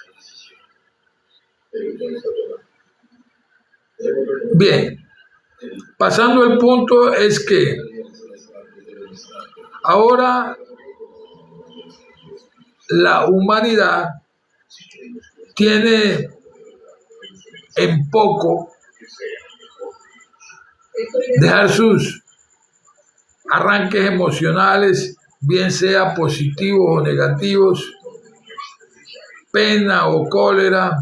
S1: Bien, pasando el punto es que ahora la humanidad tiene en poco dejar sus arranques emocionales, bien sea positivos o negativos, pena o cólera,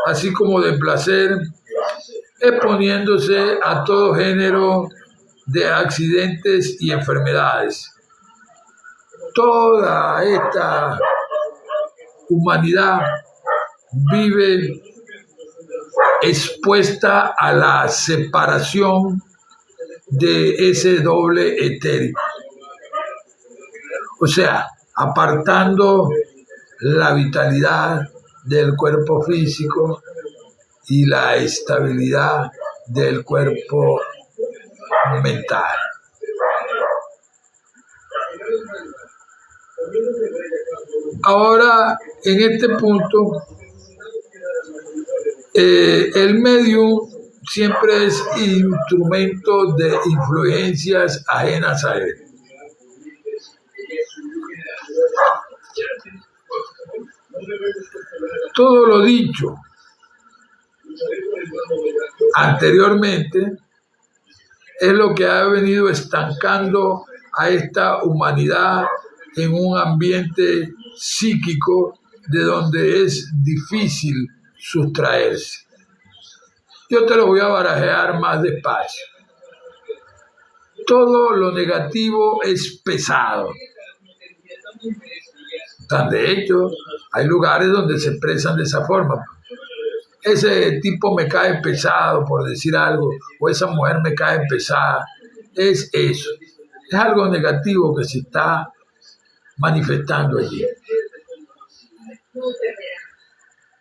S1: así como de placer, exponiéndose a todo género de accidentes y enfermedades. Toda esta humanidad vive expuesta a la separación de ese doble etérico. O sea, apartando la vitalidad del cuerpo físico y la estabilidad del cuerpo mental. Ahora, en este punto, el medium siempre es instrumento de influencias ajenas a él. Todo lo dicho anteriormente, es lo que ha venido estancando a esta humanidad en un ambiente psíquico de donde es difícil sustraerse. Yo te lo voy a barajear más despacio. Todo lo negativo es pesado. De hecho, hay lugares donde se expresan de esa forma. Ese tipo me cae pesado, por decir algo, o esa mujer me cae pesada. Es eso. Es algo negativo que se está manifestando allí.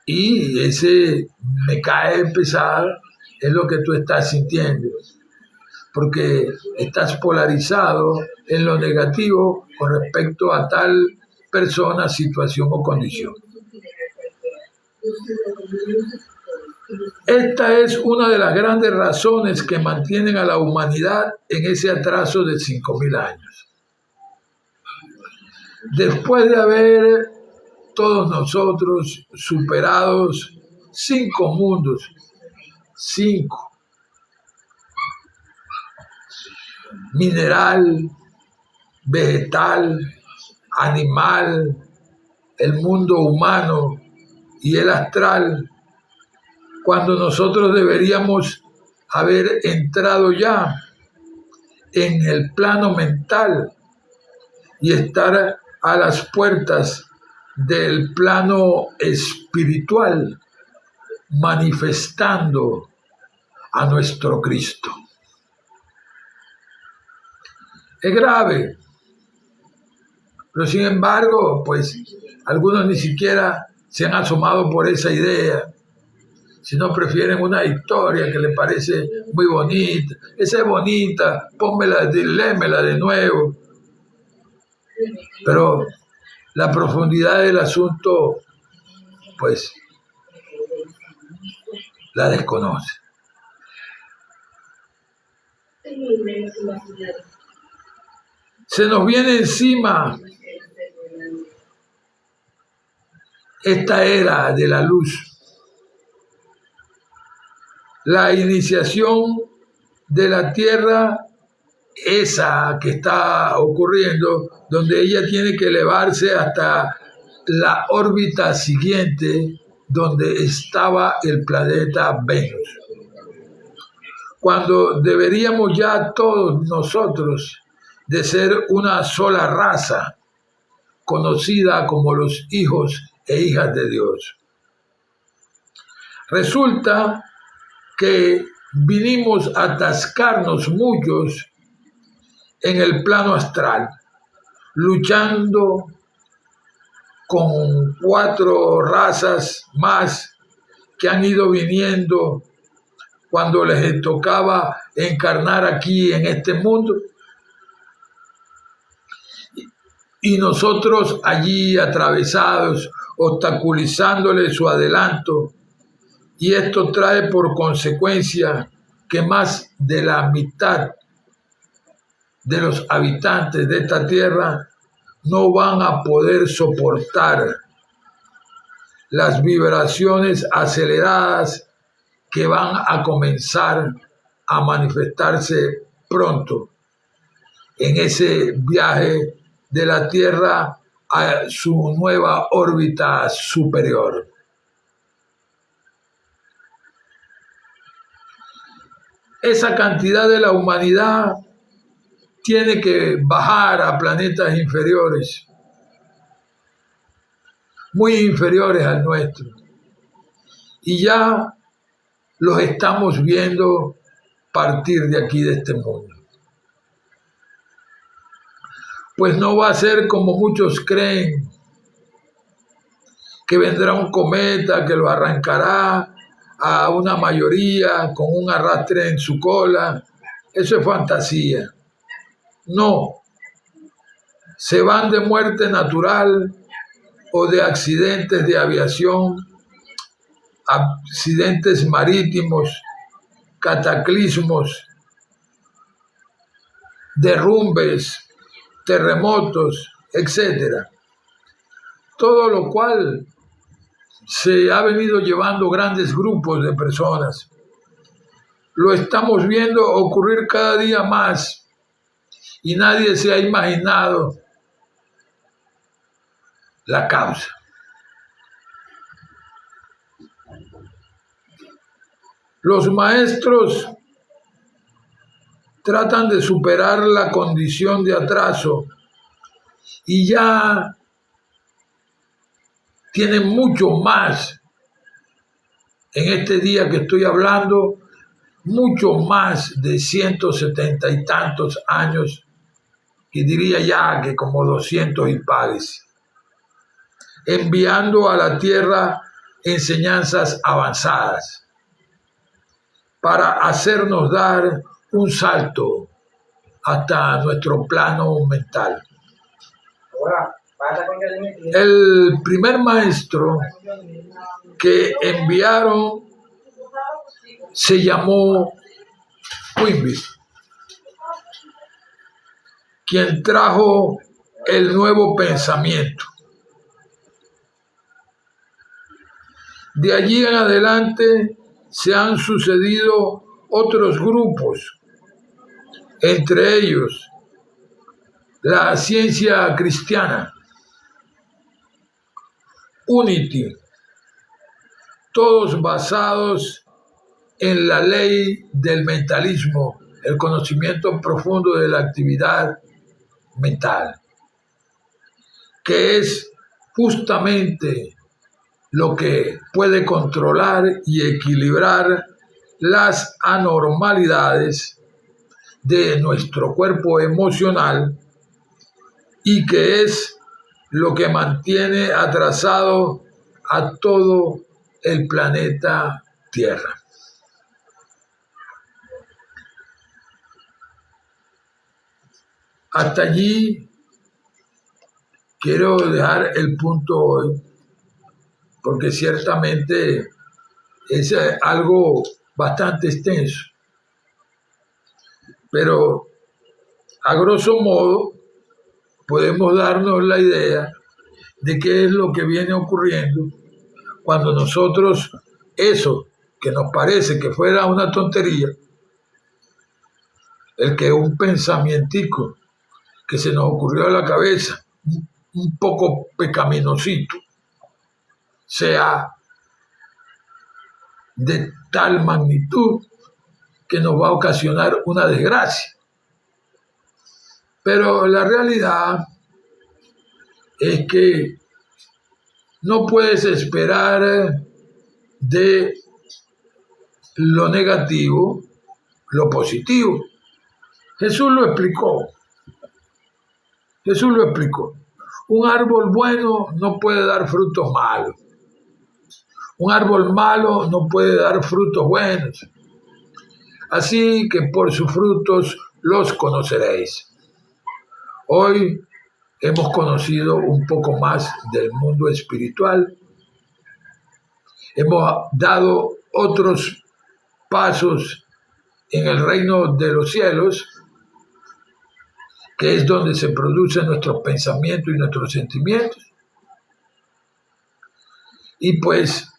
S1: Y ese me cae pesado es lo que tú estás sintiendo, porque estás polarizado en lo negativo con respecto a tal persona, situación o condición. Esta es una de las grandes razones que mantienen a la humanidad en ese atraso de 5.000 años. Después de haber todos nosotros superados 5 mundos, 5, mineral, vegetal, animal, el mundo humano y el astral, cuando nosotros deberíamos haber entrado ya en el plano mental y estar a las puertas del plano espiritual, manifestando a nuestro Cristo. Es grave, pero sin embargo, pues algunos ni siquiera se han asomado por esa idea, sino prefieren una historia que les parece muy bonita. Esa es bonita, léemela de nuevo. Pero la profundidad del asunto, pues, la desconoce. Se nos viene encima esta era de la luz, la iniciación de la Tierra, esa que está ocurriendo, donde ella tiene que elevarse hasta la órbita siguiente, donde estaba el planeta Venus. Cuando deberíamos ya todos nosotros de ser una sola raza, conocida como los hijos e hijas de Dios. Resulta que vinimos a atascarnos muchos en el plano astral, luchando con 4 razas más que han ido viniendo cuando les tocaba encarnar aquí en este mundo. Y nosotros allí atravesados, obstaculizándole su adelanto. Y esto trae por consecuencia que más de la mitad de los habitantes de esta tierra no van a poder soportar las vibraciones aceleradas que van a comenzar a manifestarse pronto en ese viaje de la Tierra a su nueva órbita superior. Esa cantidad de la humanidad tiene que bajar a planetas inferiores, muy inferiores al nuestro. Y ya los estamos viendo partir de aquí, de este mundo. Pues no va a ser como muchos creen, que vendrá un cometa que lo arrancará a una mayoría con un arrastre en su cola. Eso es fantasía. No, se van de muerte natural o de accidentes de aviación, accidentes marítimos, cataclismos, derrumbes, terremotos, etc. Todo lo cual se ha venido llevando grandes grupos de personas. Lo estamos viendo ocurrir cada día más y nadie se ha imaginado la causa. Los maestros tratan de superar la condición de atraso y ya tienen mucho más en este día que estoy hablando, mucho más de 170 y tantos años, y diría ya que como 200 y pares, enviando a la tierra enseñanzas avanzadas para hacernos dar un salto hasta nuestro plano mental. El primer maestro que enviaron se llamó Quimby, quien trajo el nuevo pensamiento. De allí en adelante se han sucedido otros grupos, entre ellos la ciencia cristiana, Unity, todos basados en la ley del mentalismo, el conocimiento profundo de la actividad mental, que es justamente lo que puede controlar y equilibrar las anormalidades de nuestro cuerpo emocional y que es lo que mantiene atrasado a todo el planeta Tierra. Hasta allí quiero dejar el punto hoy, porque ciertamente es algo bastante extenso. Pero a grosso modo podemos darnos la idea de qué es lo que viene ocurriendo cuando nosotros, eso que nos parece que fuera una tontería, el que un pensamientico que se nos ocurrió a la cabeza, un poco pecaminosito, sea de tal magnitud que nos va a ocasionar una desgracia. Pero la realidad es que no puedes esperar de lo negativo lo positivo. Jesús lo explicó. Un árbol bueno no puede dar frutos malos. Un árbol malo no puede dar frutos buenos. Así que por sus frutos los conoceréis. Hoy hemos conocido un poco más del mundo espiritual. Hemos dado otros pasos en el reino de los cielos, que es donde se producen nuestros pensamientos y nuestros sentimientos. Y pues,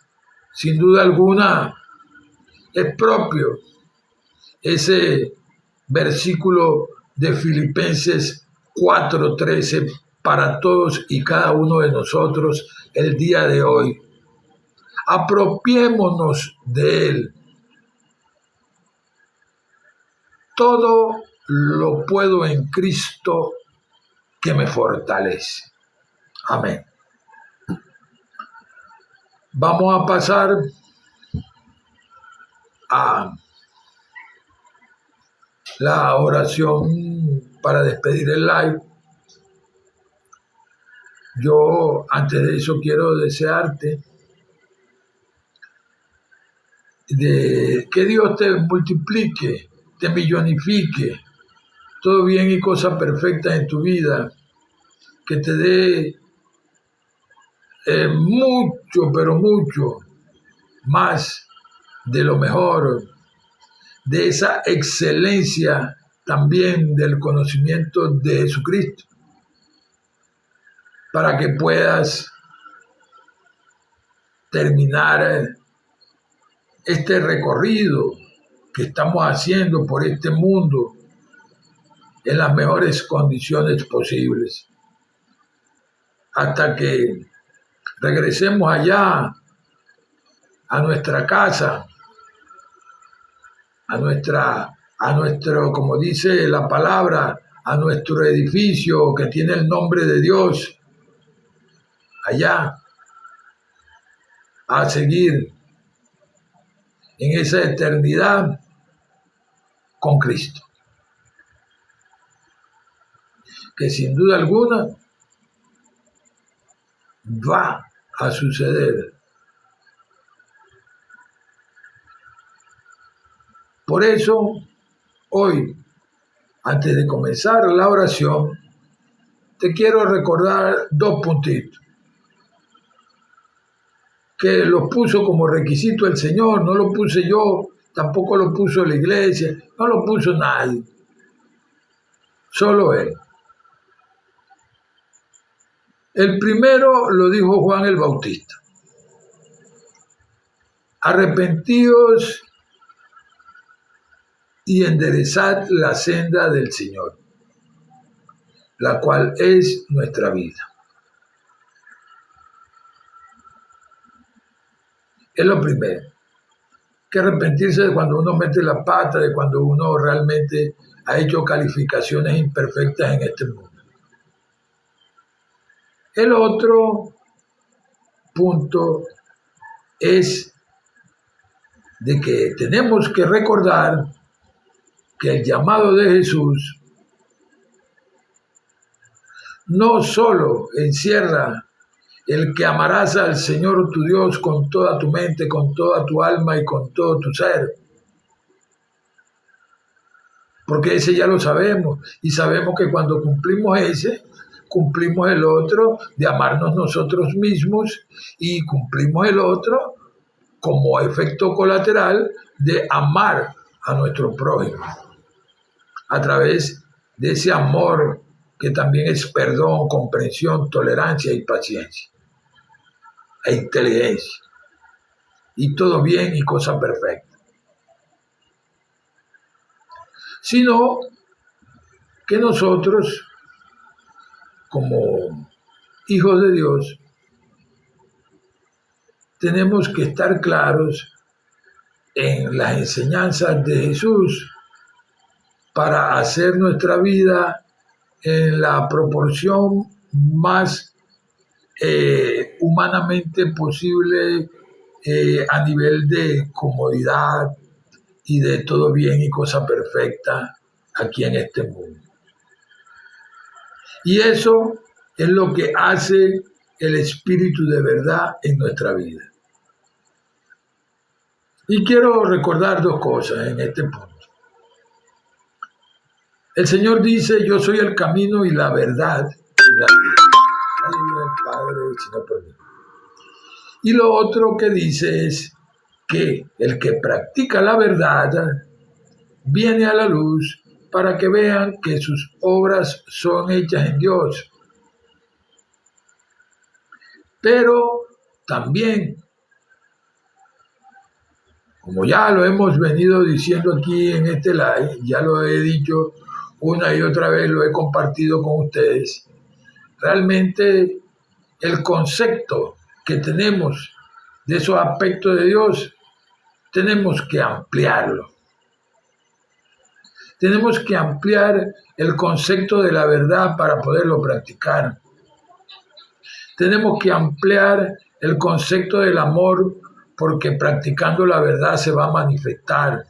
S1: sin duda alguna, es propio ese versículo de Filipenses 4:13 para todos y cada uno de nosotros el día de hoy. Apropiémonos de él. Todo lo puedo en Cristo que me fortalece. Amén. Vamos a pasar a la oración para despedir el live. Yo antes de eso quiero desearte de que Dios te multiplique, te millonifique, todo bien y cosa perfecta en tu vida, que te dé mucho, pero mucho más de lo mejor, de esa excelencia también del conocimiento de Jesucristo, para que puedas terminar este recorrido que estamos haciendo por este mundo en las mejores condiciones posibles, hasta que regresemos allá a nuestra casa, a nuestro, como dice la palabra, a nuestro edificio que tiene el nombre de Dios, allá, a seguir en esa eternidad con Cristo, que sin duda alguna va a suceder. Por eso, hoy, antes de comenzar la oración, te quiero recordar dos puntitos que los puso como requisito el Señor, no lo puse yo, tampoco lo puso la iglesia, no lo puso nadie, solo Él. El primero lo dijo Juan el Bautista: arrepentíos y enderezad la senda del Señor, la cual es nuestra vida. Es lo primero, que arrepentirse de cuando uno mete la pata, de cuando uno realmente ha hecho calificaciones imperfectas en este mundo. El otro punto es de que tenemos que recordar que el llamado de Jesús no solo encierra el que amarás al Señor tu Dios con toda tu mente, con toda tu alma y con todo tu ser, porque ese ya lo sabemos, y sabemos que cuando cumplimos ese, cumplimos el otro de amarnos nosotros mismos, y cumplimos el otro como efecto colateral de amar a nuestro prójimo, a través de ese amor que también es perdón, comprensión, tolerancia y paciencia, e inteligencia, y todo bien y cosa perfecta. Sino que nosotros, como hijos de Dios, tenemos que estar claros en las enseñanzas de Jesús para hacer nuestra vida en la proporción más humanamente posible, a nivel de comodidad y de todo bien y cosa perfecta aquí en este mundo. Y eso es lo que hace el Espíritu de verdad en nuestra vida. Y quiero recordar dos cosas en este punto. El Señor dice: yo soy el camino y la verdad y la vida. Nadie viene al Padre sino por mí. Y lo otro que dice es que el que practica la verdad viene a la luz para que vean que sus obras son hechas en Dios. Pero también, como ya lo hemos venido diciendo aquí en este live, ya lo he dicho una y otra vez, lo he compartido con ustedes, realmente el concepto que tenemos de esos aspectos de Dios, tenemos que ampliarlo. Tenemos que ampliar el concepto de la verdad para poderlo practicar. Tenemos que ampliar el concepto del amor, porque practicando la verdad se va a manifestar.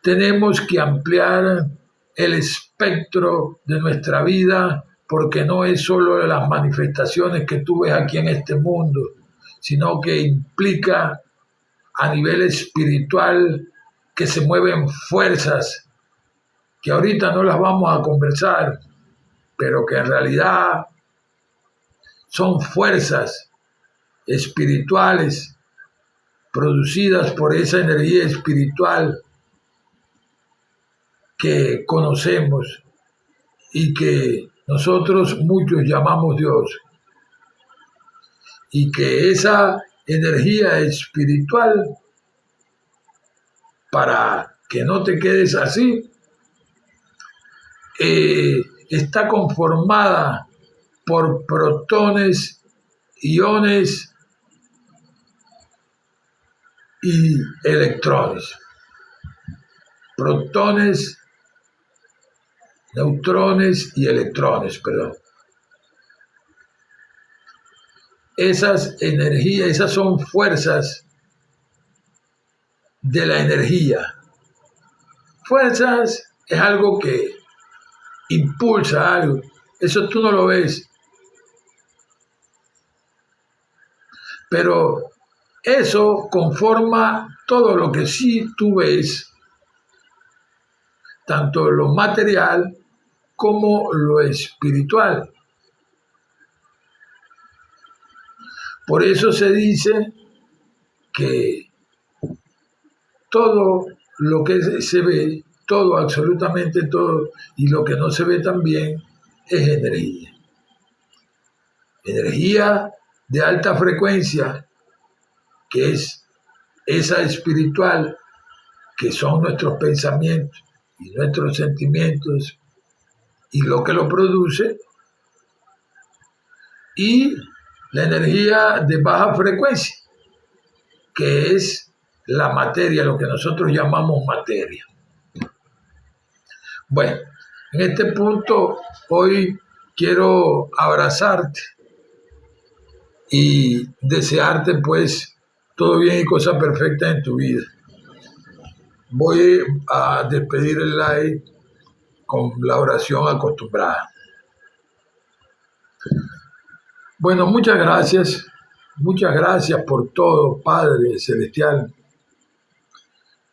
S1: Tenemos que ampliar el espectro de nuestra vida, porque no es solo las manifestaciones que tú ves aquí en este mundo, sino que implica a nivel espiritual que se mueven fuerzas que ahorita no las vamos a conversar, pero que en realidad son fuerzas espirituales producidas por esa energía espiritual que conocemos y que nosotros muchos llamamos Dios. y que esa energía espiritual, para que no te quedes así, está conformada por protones, iones y electrones. Protones, neutrones y electrones, perdón. Esas energías, esas son fuerzas de la energía. Fuerzas es algo que impulsa algo. Eso tú no lo ves. Pero eso conforma todo lo que sí tú ves, tanto lo material como lo espiritual. Por eso se dice que todo lo que se ve, todo, absolutamente todo, y lo que no se ve también, es energía. Energía de alta frecuencia, que es esa espiritual, que son nuestros pensamientos y nuestros sentimientos, y lo que lo produce, y la energía de baja frecuencia, que es la materia, lo que nosotros llamamos materia. Bueno, en este punto hoy quiero abrazarte y desearte pues todo bien y cosas perfectas en tu vida. Voy a despedir el live con la oración acostumbrada. Bueno, muchas gracias por todo, Padre Celestial.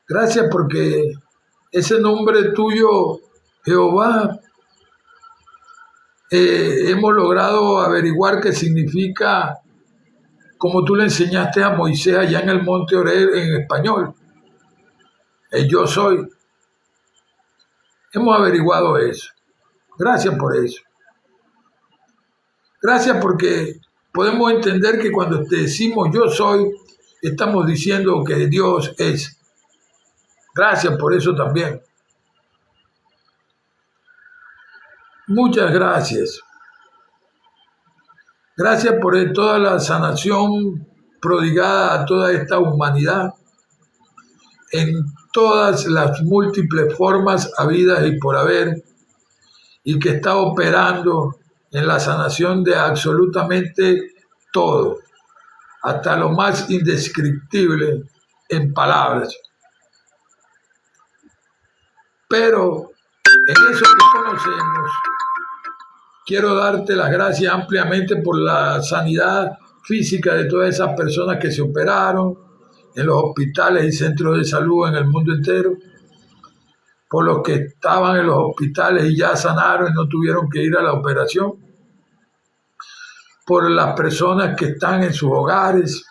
S1: Gracias porque ese nombre tuyo, Jehová, hemos logrado averiguar qué significa, como tú le enseñaste a Moisés allá en el monte Oreb en español. El yo soy. Hemos averiguado eso. Gracias por eso. Gracias porque podemos entender que cuando te decimos yo soy, estamos diciendo que Dios es. Gracias por eso también. Muchas gracias. Gracias por toda la sanación prodigada a toda esta humanidad en todas las múltiples formas habidas y por haber, y que está operando en la sanación de absolutamente todo, hasta lo más indescriptible en palabras. Pero en eso que conocemos, quiero darte las gracias ampliamente por la sanidad física de todas esas personas que se operaron en los hospitales y centros de salud en el mundo entero, por los que estaban en los hospitales y ya sanaron y no tuvieron que ir a la operación, por las personas que están en sus hogares,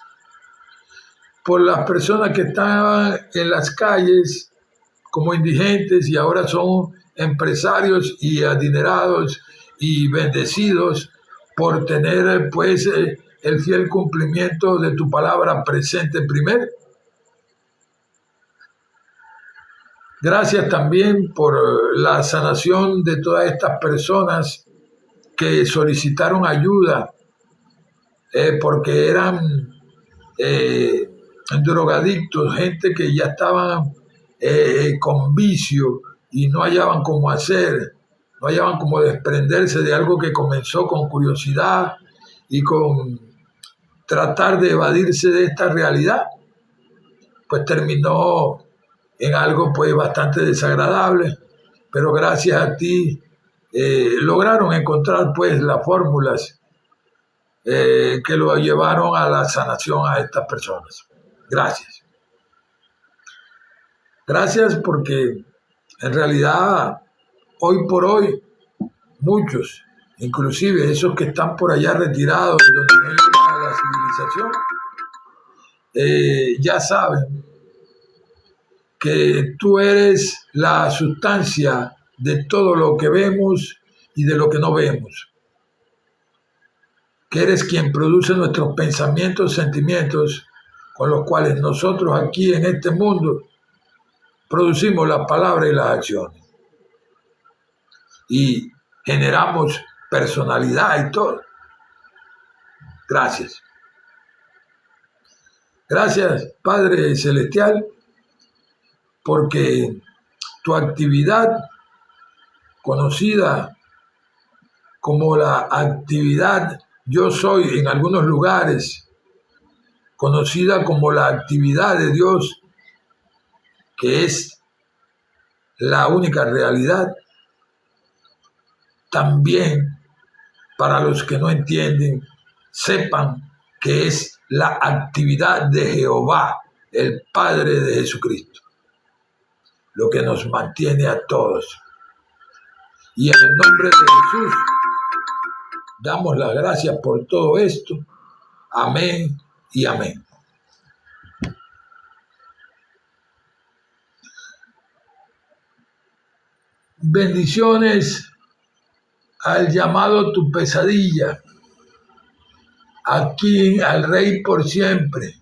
S1: por las personas que estaban en las calles como indigentes y ahora son empresarios y adinerados y bendecidos por tener pues el fiel cumplimiento de tu palabra presente primero. Gracias también por la sanación de todas estas personas que solicitaron ayuda porque eran drogadictos, gente que ya estaban con vicio y no hallaban cómo hacer, no hallaban cómo desprenderse de algo que comenzó con curiosidad y con tratar de evadirse de esta realidad, pues terminó en algo pues bastante desagradable, pero gracias a ti lograron encontrar pues las fórmulas que lo llevaron a la sanación a estas personas. Gracias. Gracias porque en realidad hoy por hoy muchos, inclusive esos que están por allá retirados donde no llega la civilización, ya saben que tú eres la sustancia de todo lo que vemos y de lo que no vemos. que eres quien produce nuestros pensamientos, sentimientos, con los cuales nosotros aquí en este mundo producimos las palabras y las acciones. Y generamos personalidad y todo. Gracias. Gracias, Padre Celestial, porque tu actividad, conocida como la actividad Yo Soy en algunos lugares, conocida como la actividad de Dios, que es la única realidad, también para los que no entienden, sepan que es la actividad de Jehová, el Padre de Jesucristo, lo que nos mantiene a todos. Y en el nombre de Jesús, damos las gracias por todo esto. Amén y amén. Bendiciones al llamado Tu Pesadilla, aquí al Rey por Siempre,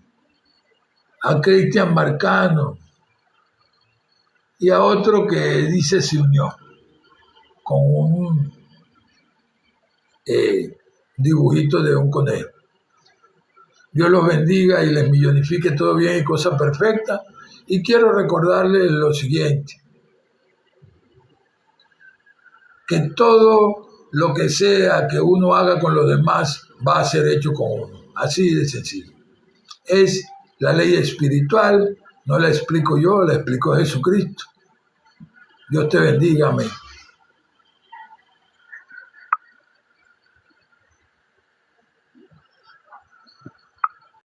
S1: a Cristian Marcano y a otro que dice se unió con un dibujito de un conejo. Dios los bendiga y les millonifique todo bien y cosa perfecta. Y quiero recordarles lo siguiente, que todo lo que sea que uno haga con los demás va a ser hecho con uno. Así de sencillo. Es la ley espiritual, no la explico yo, la explicó Jesucristo. Dios te bendiga, amén.